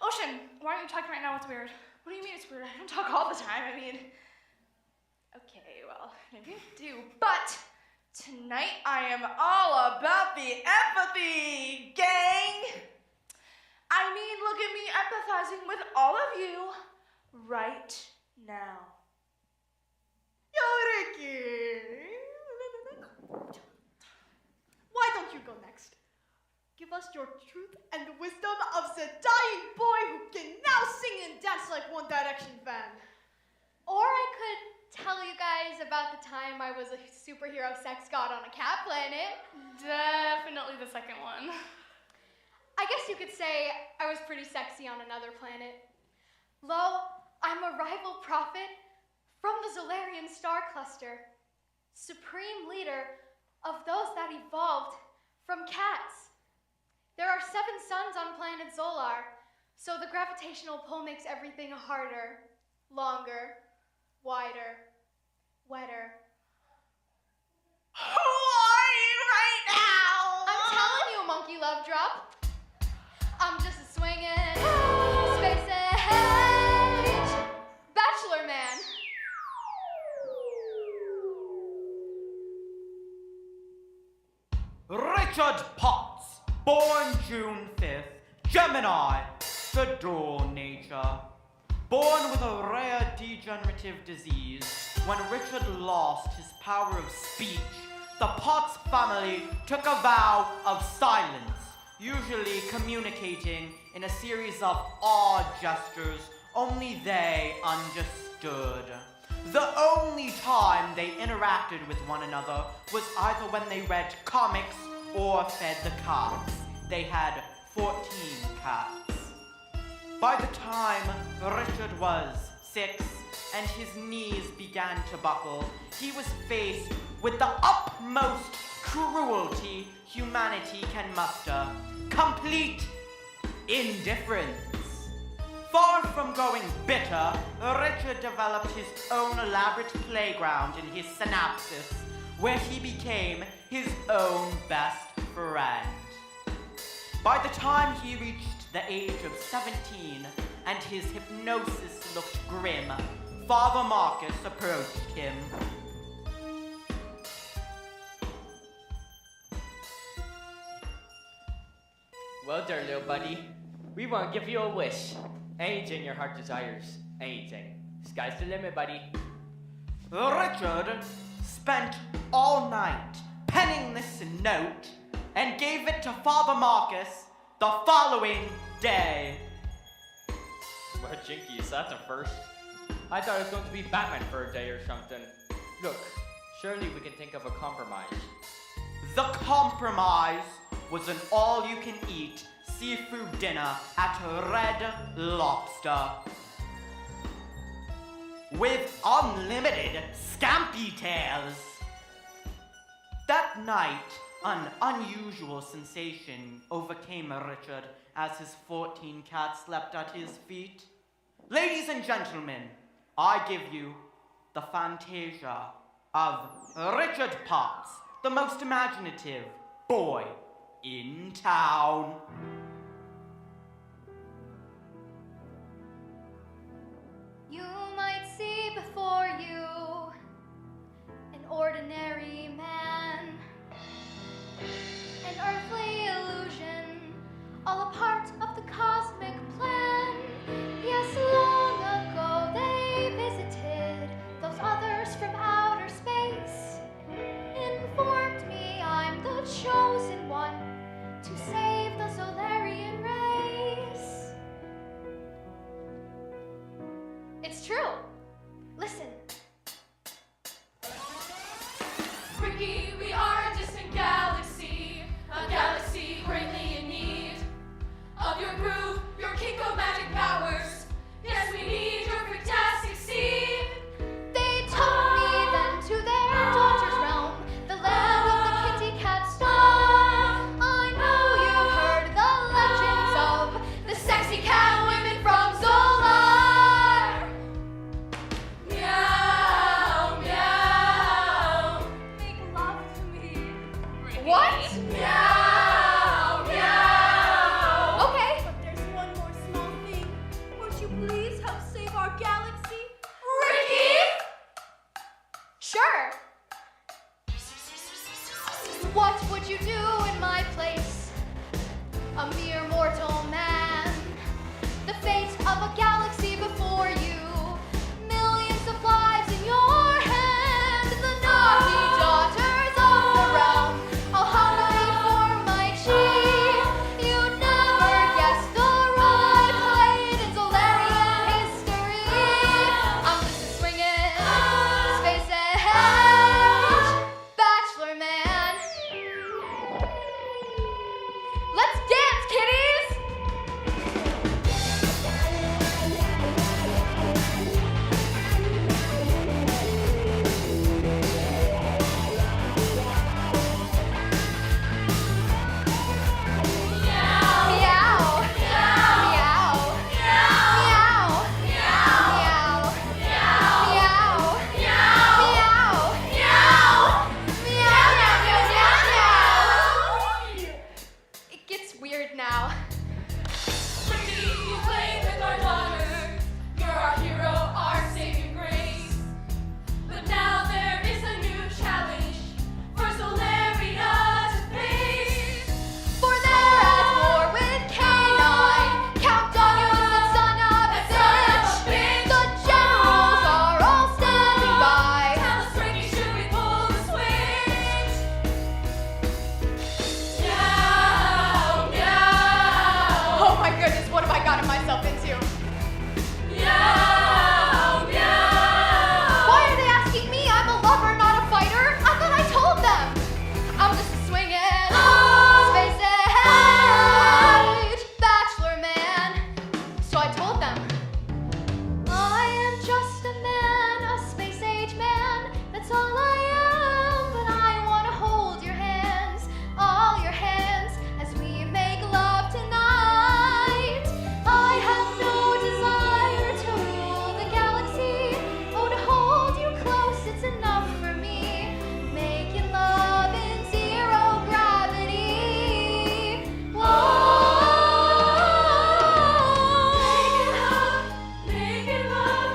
Speaker 3: Ocean, why aren't you talking right now? It's weird.
Speaker 2: What do you mean it's weird? I don't talk all the time. I mean, okay, well, maybe I do. But tonight I am all about the empathy, gang. I mean, look at me empathizing with all of you right now.
Speaker 6: Yo, Ricky! Why don't you go next? Give us your truth and wisdom of the dying boy who can now sing and dance like One Direction fan.
Speaker 8: Or I could tell you guys about the time I was a superhero sex god on a cat planet.
Speaker 3: Definitely the second one.
Speaker 8: I guess you could say I was pretty sexy on another planet. Lo, I'm a rival prophet from the Zolarian star cluster, supreme leader of those that evolved from cats. There are 7 suns on planet Zolar, so the gravitational pull makes everything harder, longer, wider, wetter.
Speaker 2: Who are you right now?
Speaker 8: I'm telling you, monkey love drop. I'm just a swinging space age bachelor man.
Speaker 1: Richard Potts, born June 5th, Gemini, the dawn nature. Born with a rare degenerative disease, when Richard lost his power of speech, the Potts family took a vow of silence, usually communicating in a series of odd gestures only they understood. The only time they interacted with one another was either when they read comics or fed the cats. They had 14 cats. By the time Richard was 6 and his knees began to buckle, he was faced with the utmost cruelty humanity can muster: complete indifference. Far from going bitter, Richard developed his own elaborate playground in his synapses, where he became his own best friend. By the time he reached the age of 17 and his hypnosis looked grim, Father Marcus approached him.
Speaker 4: Well, there, little buddy. We want to give you a wish. Anything your heart desires. Anything. Sky's the limit, buddy.
Speaker 1: Richard spent all night penning this note and gave it to Father Marcus the following day.
Speaker 4: Well, Jinky, so that's a first. I thought it was going to be Batman for a day or something. Look, surely we can think of a compromise.
Speaker 1: The compromise was an all-you-can-eat seafood dinner at Red Lobster. With unlimited scampi tails. That night, an unusual sensation overcame Richard as his 14 cats slept at his feet. Ladies and gentlemen, I give you the fantasia of Richard Potts, the most imaginative boy in town.
Speaker 8: You might see before you an ordinary man, an earthly illusion, all a part of the cosmic plan. Yes, long ago they visited those others from outer space, informed me I'm the chosen one to save the Solarian race. It's true. Listen. of a galaxy before you. Millions of lives in your hand. The naughty daughters of the realm, all hungry for my chief. You never guessed the role I played in Zolarian history. I'm just a swinging space age bachelor man. Let's dance, kiddies! Meow. Meow. Meow. Meow. Meow. It gets weird now.
Speaker 5: Pretty, you played with our daughter. You're our hero, our saving grace. But now there is a new challenge for Solaria to face.
Speaker 8: For they're at war with K9, Count Doggins and son of a bitch. The generals are all standing by.
Speaker 5: Tell us, Frankie, should we pull the switch? Meow, meow.
Speaker 8: Oh my goodness, what have I gotten myself into?
Speaker 5: Meow, meow.
Speaker 8: Why are they asking me? I'm a lover, not a fighter. I thought I told them. I'm just a swinging space age bachelor man. So I told them. I am just a man, a space age man. That's all I am. But I want to hold your hands, all your hands, as we make love tonight. I have no desire to rule the galaxy. Oh, to hold you close, it's enough for me. Making love in zero gravity. Whoa.
Speaker 5: Making love,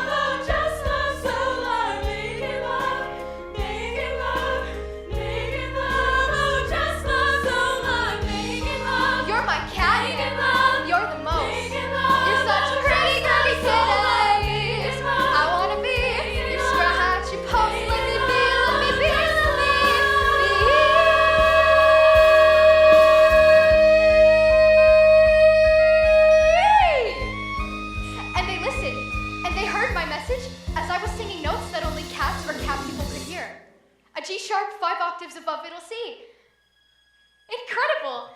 Speaker 5: oh, just love solar. Making love, oh, just love solar. Making love,
Speaker 8: You're my cat.
Speaker 5: making love,
Speaker 8: You're the most.
Speaker 5: making love.
Speaker 8: You're such pretty, pretty kitties. I wanna be your scratch, your post. Let me be, let me be, let me be. And they listened, and they heard my message as I was singing notes that only cats or cat people could hear. A G sharp 5 octaves above middle C. Incredible.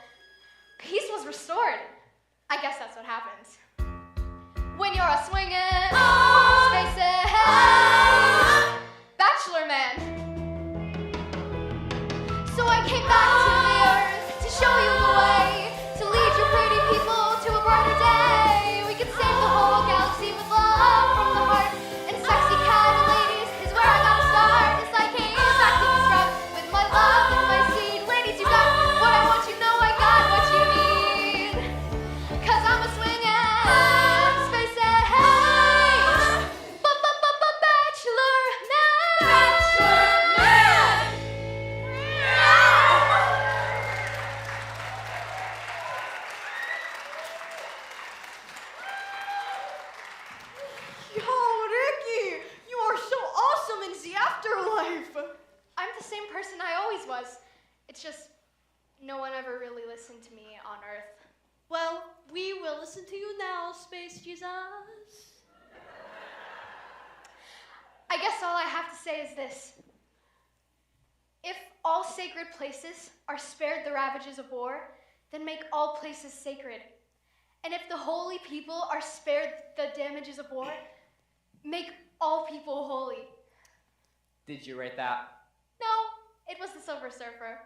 Speaker 8: Peace was restored. I guess that's what happens when you're a swinging space age bachelor man. So I came back to the earth to show you the way, to lead your pretty people to a brighter day. We could save the whole galaxy with love from the heart, and sexy cat ladies is where I gotta start. As I came back to disrupt with my love and my seed. Ladies, you got what I want, you know I got what you need. 'Cause I'm a swinging space age bachelor man.
Speaker 6: Yo, Ricky, you are so awesome in the afterlife.
Speaker 8: I'm the same person I always was. It's just no one ever really listened to me on Earth.
Speaker 6: Well, we will listen to you now, Space Jesus.
Speaker 8: I guess all I have to say is this. If all sacred places are spared the ravages of war, then make all places sacred. And if the holy people are spared the damages of war, make all people holy.
Speaker 4: Did you write that?
Speaker 8: No, it was the Silver Surfer.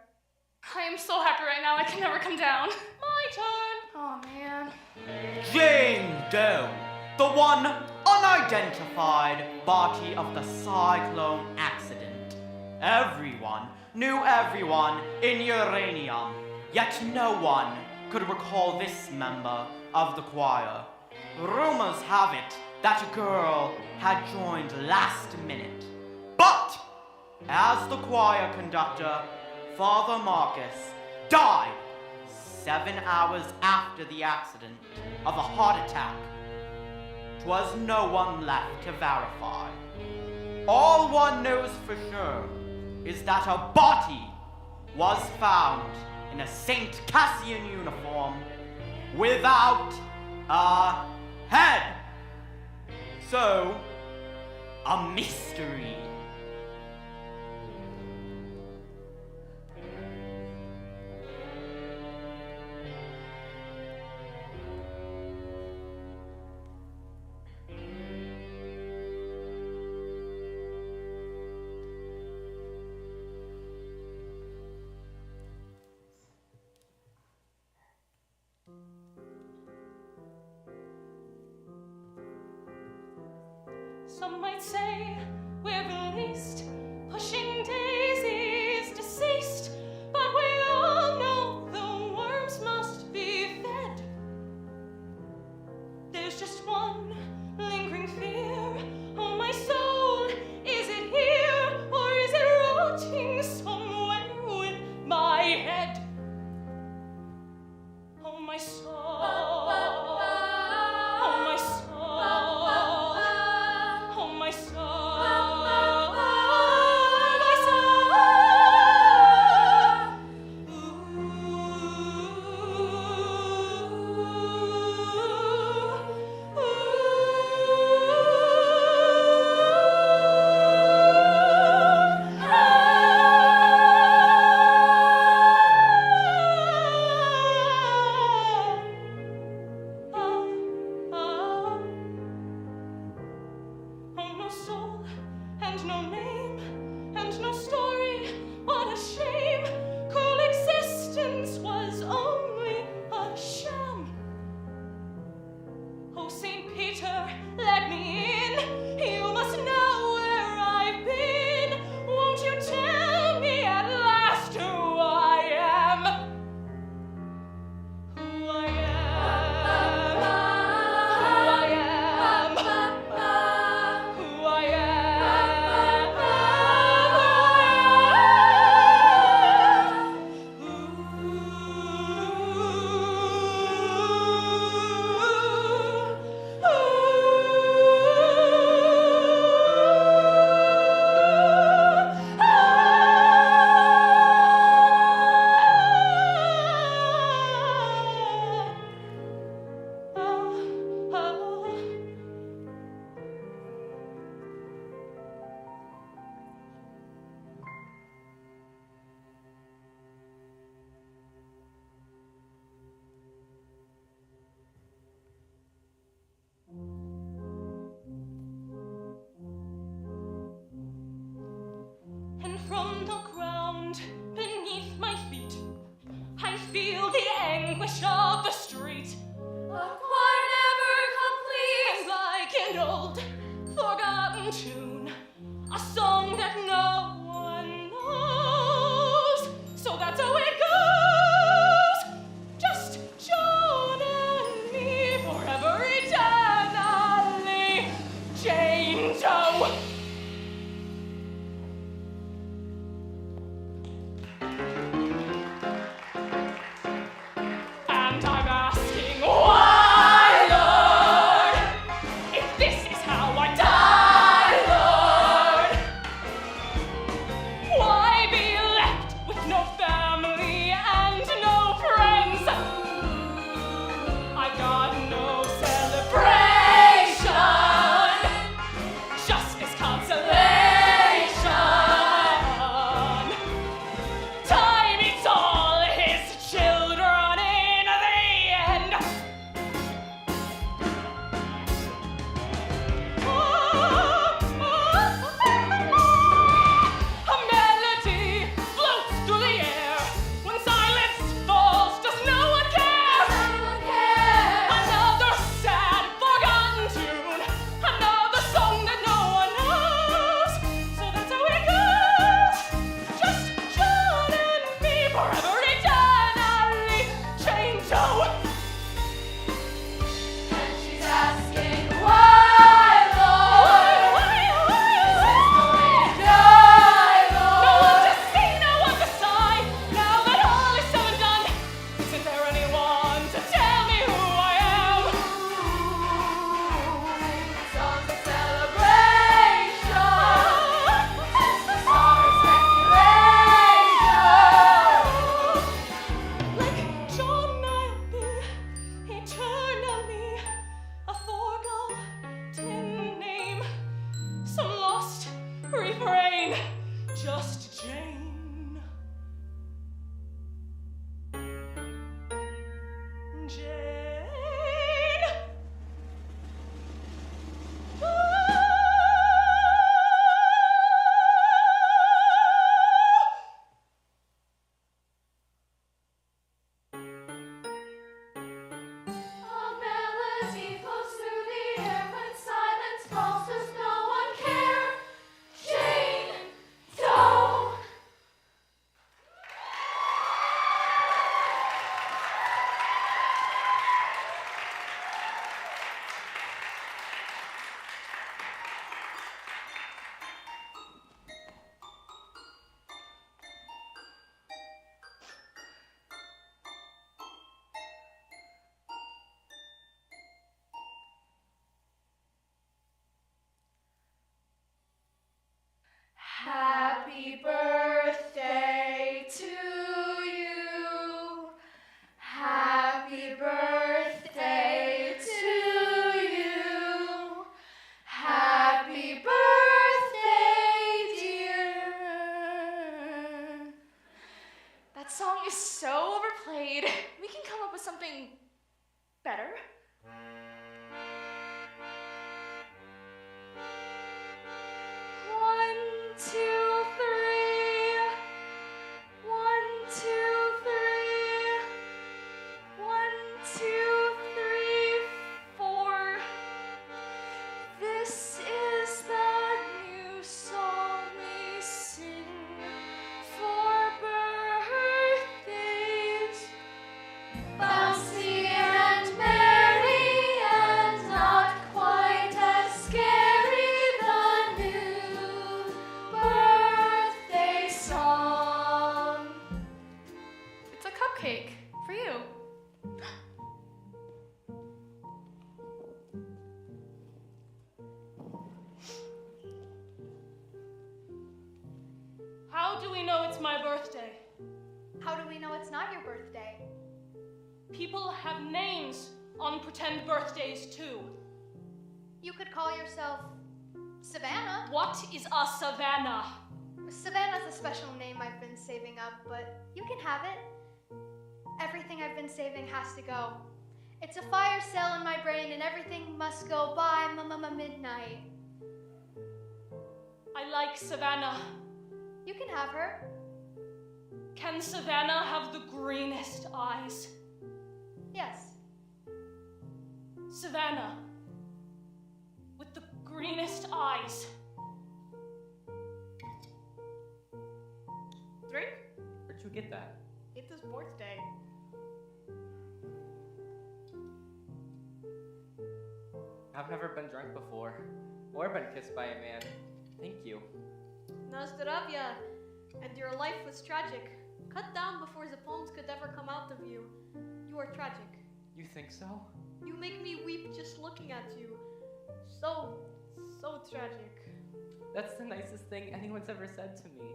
Speaker 3: I am so happy right now, I can never come down. My turn. Oh man.
Speaker 1: Jane Doe, the one unidentified body of the Cyclone accident. Everyone knew everyone in Uranium, yet no one could recall this member of the choir. Rumors have it that a girl had joined last minute. But, as the choir conductor, Father Marcus died 7 hours after the accident of a heart attack. 'Twas no one left to verify. All one knows for sure is that a body was found in a St. Cassian uniform without a head. So, a mystery.
Speaker 5: Some might say we're released, pushing daisies deceased, but we all know the worms must be fed. There's just one lingering fear. Oh, my soul, is it here, or is it rotting somewhere with my head? Oh, my soul. the air when silence falls, does no one care? Jane Doe. Happy birthday to you. Happy birthday to you. Happy birthday, dear.
Speaker 2: That song is so overplayed. We can come up with something better. One, two, three. One, two, three. One, two, three, four. This is the new song we sing for birthdays.
Speaker 5: Bouncy and merry and not quite as scary, the new birthday song.
Speaker 3: It's a cupcake for you.
Speaker 9: How do we know it's my birthday?
Speaker 8: How do we know it's not your birthday?
Speaker 9: People have names on pretend birthdays too.
Speaker 8: You could call yourself Savannah.
Speaker 9: What is a Savannah?
Speaker 8: Savannah's a special name I've been saving up, but you can have it. Everything I've been saving has to go. It's a fire sale in my brain, and everything must go by midnight.
Speaker 9: I like Savannah.
Speaker 8: You can have her.
Speaker 9: Can Savannah have the greenest eyes?
Speaker 8: Yes.
Speaker 9: Savannah, with the greenest eyes.
Speaker 6: Drink?
Speaker 4: Where'd you get that?
Speaker 6: It's his birthday.
Speaker 4: I've never been drunk before, or been kissed by a man. Thank you.
Speaker 6: Nazdravya. And your life was tragic. Cut down before the poems could ever come out of you. You are tragic.
Speaker 4: You think so?
Speaker 6: You make me weep just looking at you. So tragic.
Speaker 4: That's the nicest thing anyone's ever said to me.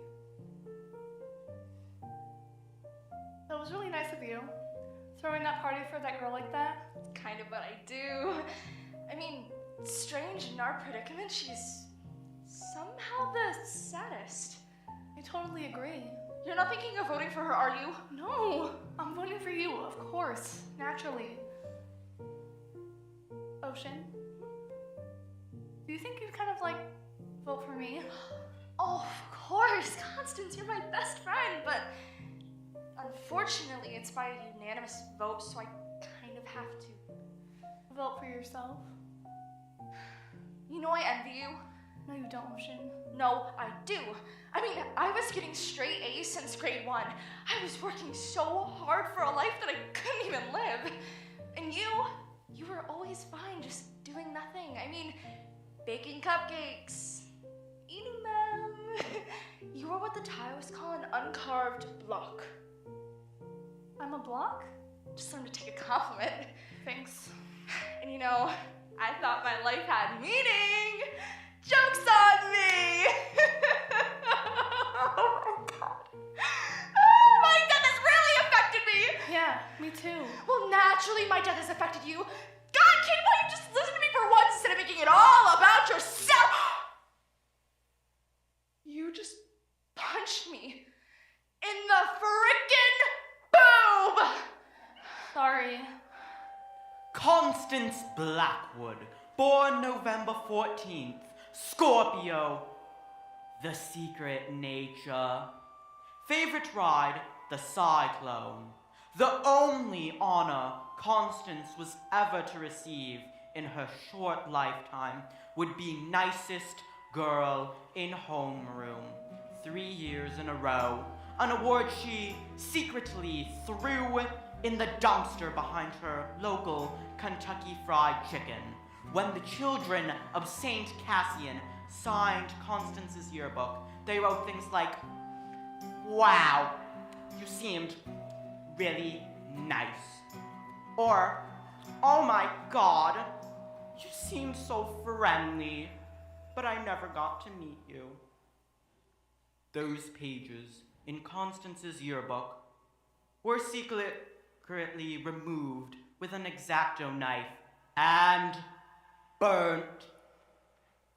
Speaker 3: That was really nice of you. Throwing that party for that girl like that.
Speaker 2: Kind of what I do. I mean, strange in our predicament, she's somehow the saddest.
Speaker 3: I totally agree.
Speaker 2: You're not thinking of voting for her, are you?
Speaker 3: No, I'm voting for you, of course, naturally. Ocean, do you think you'd kind of like vote for me?
Speaker 2: Oh, of course, Constance, you're my best friend, but unfortunately it's by a unanimous vote, so I kind of have to.
Speaker 3: Vote for yourself?
Speaker 2: You know I envy you.
Speaker 3: No, you don't, Ocean.
Speaker 2: No, I do. I mean, I was getting straight A's since grade 1. I was working so hard for a life that I couldn't even live. And you were always fine just doing nothing. I mean, baking cupcakes, eating them. You were what the Taoists call an uncarved block.
Speaker 3: I'm a block?
Speaker 2: Just wanted to take a compliment.
Speaker 3: Thanks.
Speaker 2: And you know, I thought my life had meaning. Joke's on me! Oh my god. Oh, my death has really affected me!
Speaker 3: Yeah, me too.
Speaker 2: Well, naturally, my death has affected you. God, kid, why don't you just listen to me for once instead of making it all about yourself? You just punched me in the frickin' boob!
Speaker 3: Sorry.
Speaker 1: Constance Blackwood, born November 14th, Scorpio, the secret nature. Favorite ride, the Cyclone. The only honor Constance was ever to receive in her short lifetime would be nicest girl in homeroom 3 years in a row, an award she secretly threw in the dumpster behind her local Kentucky Fried Chicken when the children of St. Cassian signed Constance's yearbook. They wrote things like, "Wow, you seemed really nice," or, "Oh my God, you seemed so friendly, but I never got to meet you." Those pages in Constance's yearbook were secretly removed with an X-Acto knife and burnt.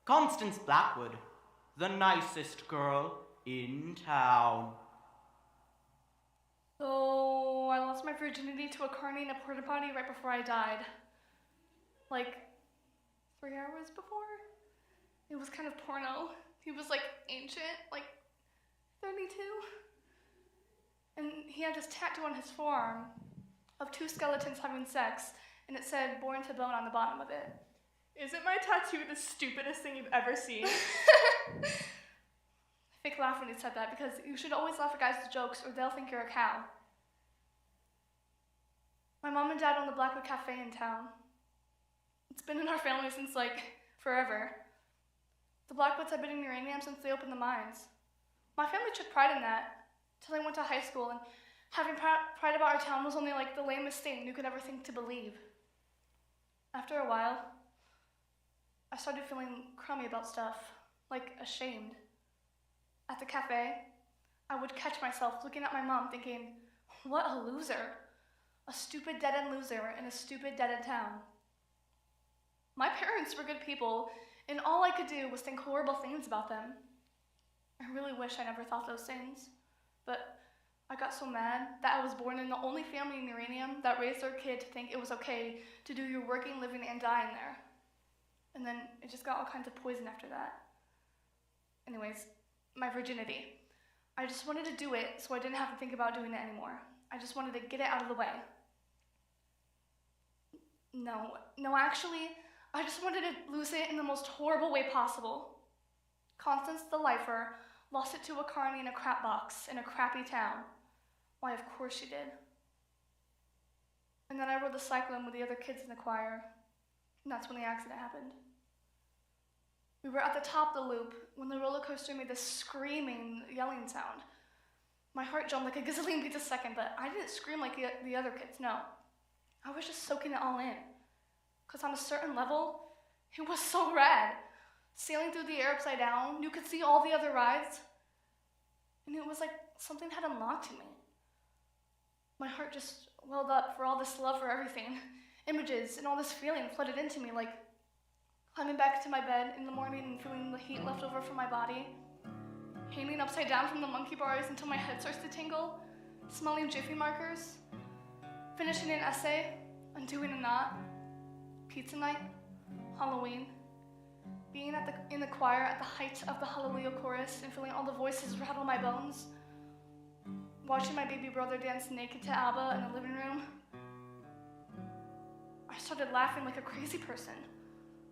Speaker 1: Constance Blackwood, the nicest girl in town.
Speaker 3: So I lost my virginity to a carny in a porta potty right before I died. Like 3 hours before? It was kind of porno. He was like ancient, like 32. And he had this tattoo on his forearm of 2 skeletons having sex, and it said "born to bone" on the bottom of it.
Speaker 10: Isn't my tattoo the stupidest thing you've ever seen?
Speaker 3: Fake laugh when he said that, because you should always laugh at guys' jokes or they'll think you're a cow. My mom and dad own the Blackwood Cafe in town. It's been in our family since, like, forever. The Blackwoods have been in uranium since they opened the mines. My family took pride in that till I went to high school, and having pride about our town was only like the lamest thing you could ever think to believe. After a while, I started feeling crummy about stuff, like ashamed. At the cafe, I would catch myself looking at my mom thinking, what a loser. A stupid dead-end loser in a stupid dead-end town. My parents were good people, and all I could do was think horrible things about them. I really wish I never thought those things, but I got so mad that I was born in the only family in uranium that raised their kid to think it was okay to do your working, living, and dying there. And then it just got all kinds of poison after that. Anyways, my virginity. I just wanted to do it so I didn't have to think about doing it anymore. I just wanted to get it out of the way. No, actually, I just wanted to lose it in the most horrible way possible. Constance, the lifer, lost it to a carny in a crap box in a crappy town. Why, of course she did. And then I rode the Cyclone with the other kids in the choir, and that's when the accident happened. We were at the top of the loop when the roller coaster made this screaming, yelling sound. My heart jumped like a gazillion beats a second, but I didn't scream like the other kids, no. I was just soaking it all in. Because on a certain level, it was so rad. Sailing through the air upside down, you could see all the other rides. And it was like something had unlocked in me. My heart just welled up for all this love for everything. Images and all this feeling flooded into me, like climbing back to my bed in the morning and feeling the heat left over from my body, hanging upside down from the monkey bars until my head starts to tingle, smelling Jiffy markers, finishing an essay, undoing a knot, pizza night, Halloween, being in the choir at the height of the Hallelujah chorus and feeling all the voices rattle my bones, watching my baby brother dance naked to ABBA in the living room. I started laughing like a crazy person,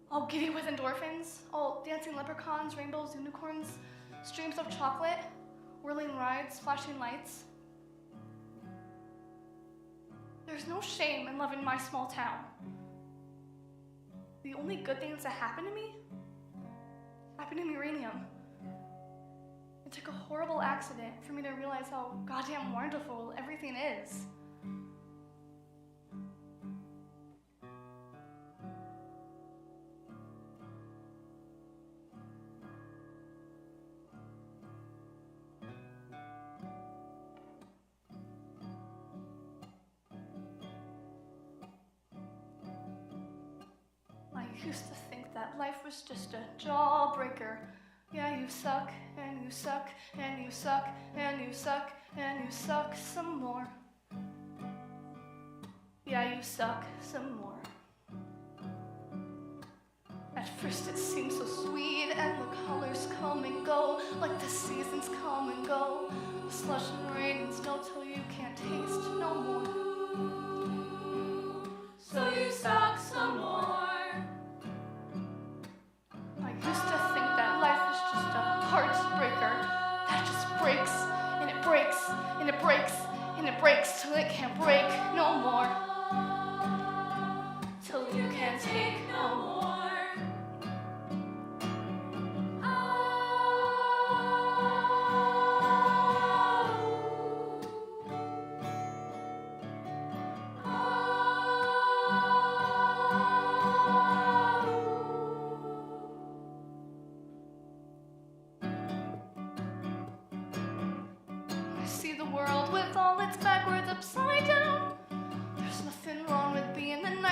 Speaker 3: all giddy with endorphins, all dancing leprechauns, rainbows, unicorns, streams of chocolate, whirling rides, flashing lights. There's no shame in loving my small town. The only good things that happened to me happened in uranium. It took a horrible accident for me to realize how goddamn wonderful everything is. I used to think that life was just a jawbreaker. Yeah, you suck, and you suck, and you suck, and you suck, and you suck some more. Yeah, you suck some more. At first it seemed so sweet, and the colors come and go, like the seasons come and go. The slush and rain and snow till you can't taste no more.
Speaker 5: So you suck some more.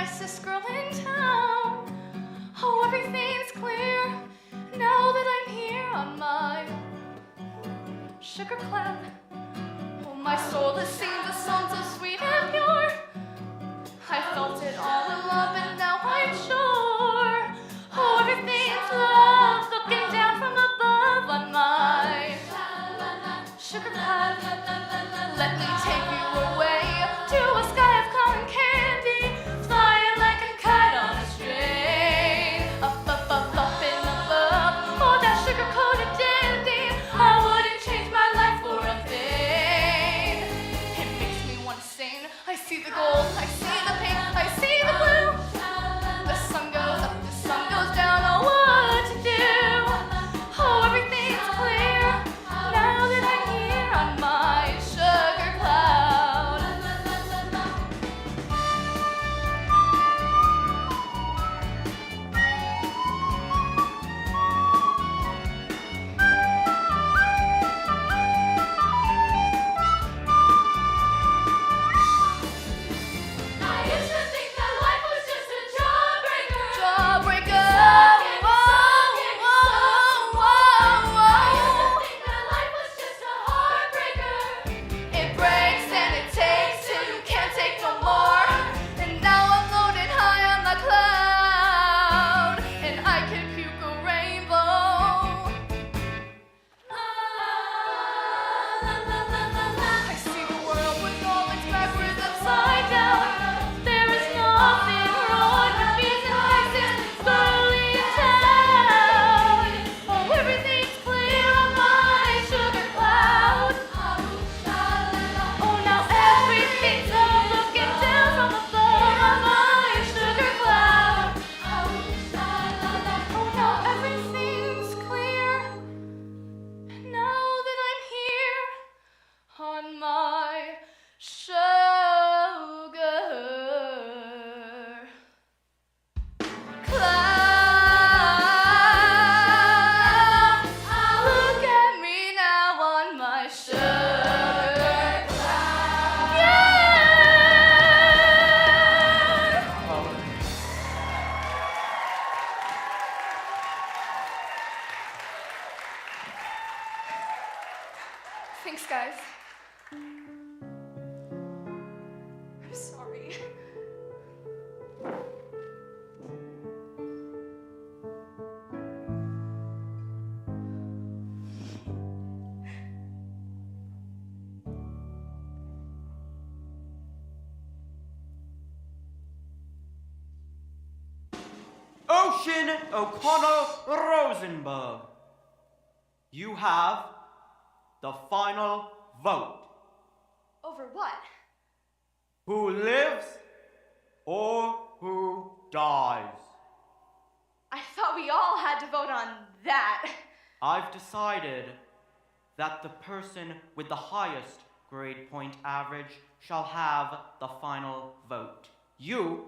Speaker 3: nicest girl in town. Oh, everything's clear now that I'm here on my sugar cloud. Oh, my soul has seen the song so sweet and pure. I felt it all in love and now I'm sure. Oh, everything's love looking down from above on my sugar cloud. Let me take you away to a sky of cotton candy, flying like a kite on a string. Up, up, up, up and above. Oh, that sugar-coated dandy. I wouldn't change my life for a thing. It makes me want to sing. I see the gold, I see the pink, I see the blue. The sun goes up, the sun goes down. Oh, what to do? Oh, everything's clear now that I'm here on my sugar cloud.
Speaker 5: I used to think that life was just a jawbreaker.
Speaker 3: Jawbreaker.
Speaker 5: Sucking, sucking,
Speaker 3: Whoa, whoa,
Speaker 5: I used to
Speaker 3: whoa.
Speaker 5: think that life was just a heartbreaker.
Speaker 3: It breaks and it takes till you can't take no more. And now I'm loaded high on the cloud, and I can puke a rainbow. I see the world with all its backwards upside down. There is nothing wrong with being nice and slowly down. Oh, everything's clear on my sugar cloud. Oh, now everything's up looking down from above on my sugar cloud. Oh, now everything's clear now that I'm here on my sugar cloud. Look at me now on my sugar cloud. Yeah! Thanks, guys. I'm sorry.
Speaker 1: Ocean O'Connor Rosenberg, you have the final vote.
Speaker 2: Over what?
Speaker 1: Who lives or who dies?
Speaker 2: I thought we all had to vote on that.
Speaker 1: I've decided that the person with the highest grade point average shall have the final vote. You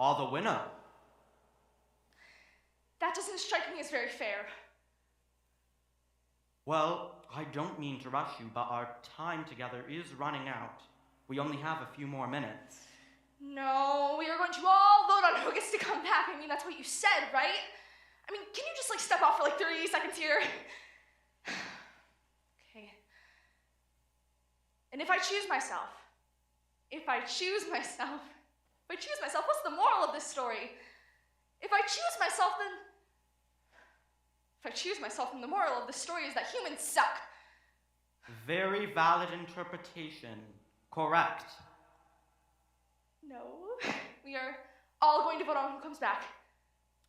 Speaker 1: are the winner.
Speaker 2: That doesn't strike me as very fair.
Speaker 1: Well, I don't mean to rush you, but our time together is running out. We only have a few more minutes.
Speaker 2: No, we are going to all vote on who gets to come back. I mean, that's what you said, right? I mean, can you just step off for 30 seconds here? Okay. And if I choose myself, what's the moral of this story? If I choose myself, then the moral of the story is that humans suck.
Speaker 1: Very valid interpretation. Correct.
Speaker 2: No, we are all going to vote on who comes back.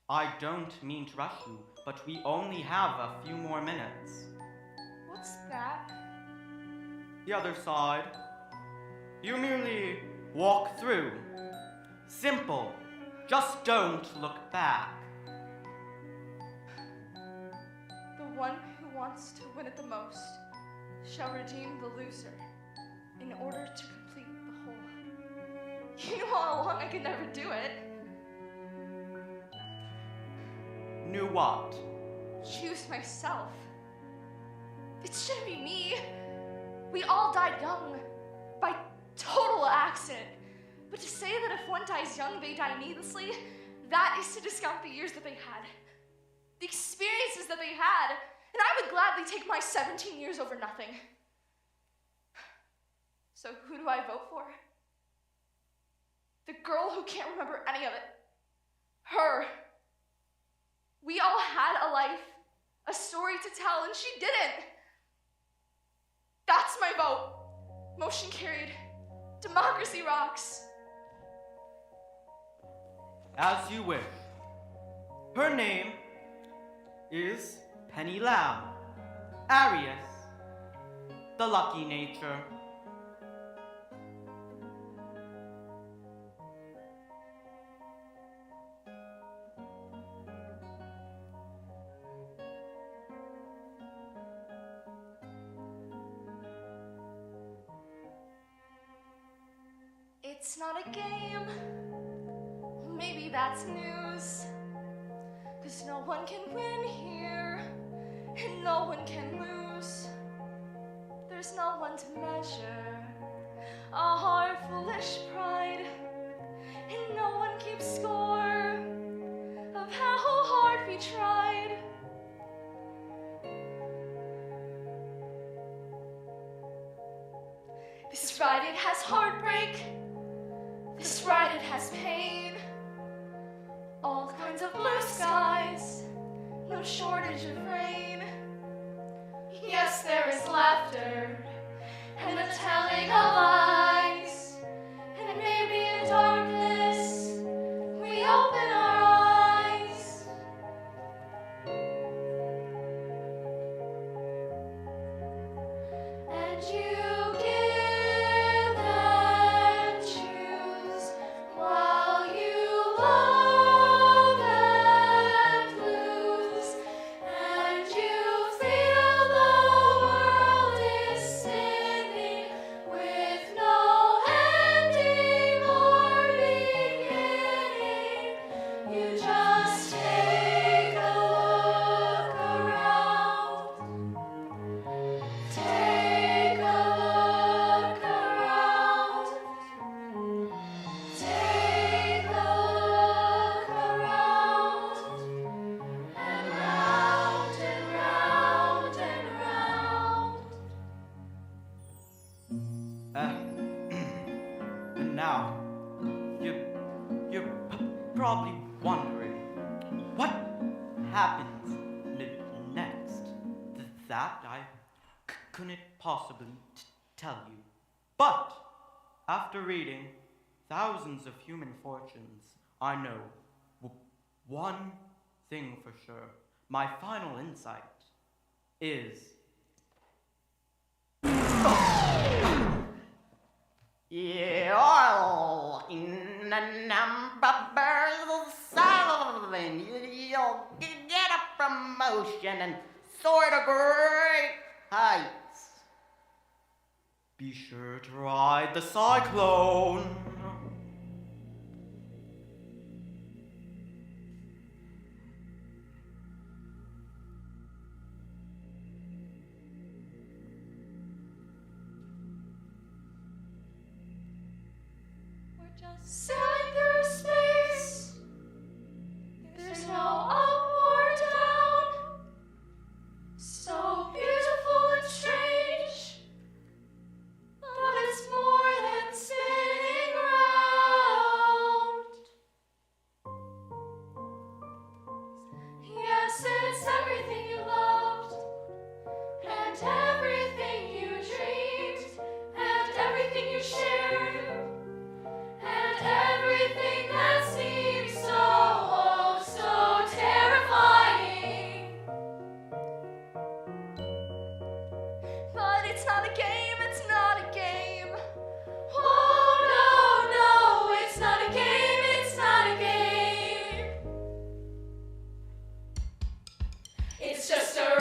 Speaker 1: I don't mean to rush you, but we only have a few more minutes.
Speaker 2: What's that?
Speaker 1: The other side. You merely walk through. Simple. Just don't look back.
Speaker 2: The one who wants to win it the most shall redeem the loser in order to complete the whole. You knew all along I could never do it.
Speaker 1: Knew what?
Speaker 2: Choose myself. It shouldn't be me. We all died young by total accident. But to say that if one dies young, they die needlessly, that is to discount the years that they had, the experiences that they had, and I would gladly take my 17 years over nothing. So who do I vote for? The girl who can't remember any of it. Her. We all had a life, a story to tell, and she didn't. That's my vote. Motion carried. Democracy rocks.
Speaker 1: As you wish. Her name is Penny Lamb, Arius, the lucky nature.
Speaker 2: It's not a game. Maybe that's news. 'Cause no one can win here, and no one can lose. There's no one to measure our foolish pride, and no one keeps score of how hard we tried. This ride, it has heartbreak. This ride, it has pain. All kinds of blue skies, no shortage of rain. Yes, there is laughter and the telling of lies. And maybe in darkness we open our eyes. And you give and choose while you love and lose. And you feel the world is spinning with no ending or beginning. You just take a look around. Take a look around. Take a look around. And round and round and round.
Speaker 1: And now, you're probably wondering, what happens next? That I couldn't possibly tell you. But, after reading thousands of human fortunes, I know one thing for sure. My final insight is... You're looking at number Sullivan. You'll get a promotion and soar to great heights. Be sure to ride the Cyclone.
Speaker 2: We're just sailing through space. There's no up or down. So beautiful and strange. But it's more than spinning round. Yes, it's everything you loved, and everything you dreamed, and everything you shared, and everything that seems so, oh, so terrifying. But it's not a game, it's not a game. Oh, no, no, it's not a game, it's not a game. It's just a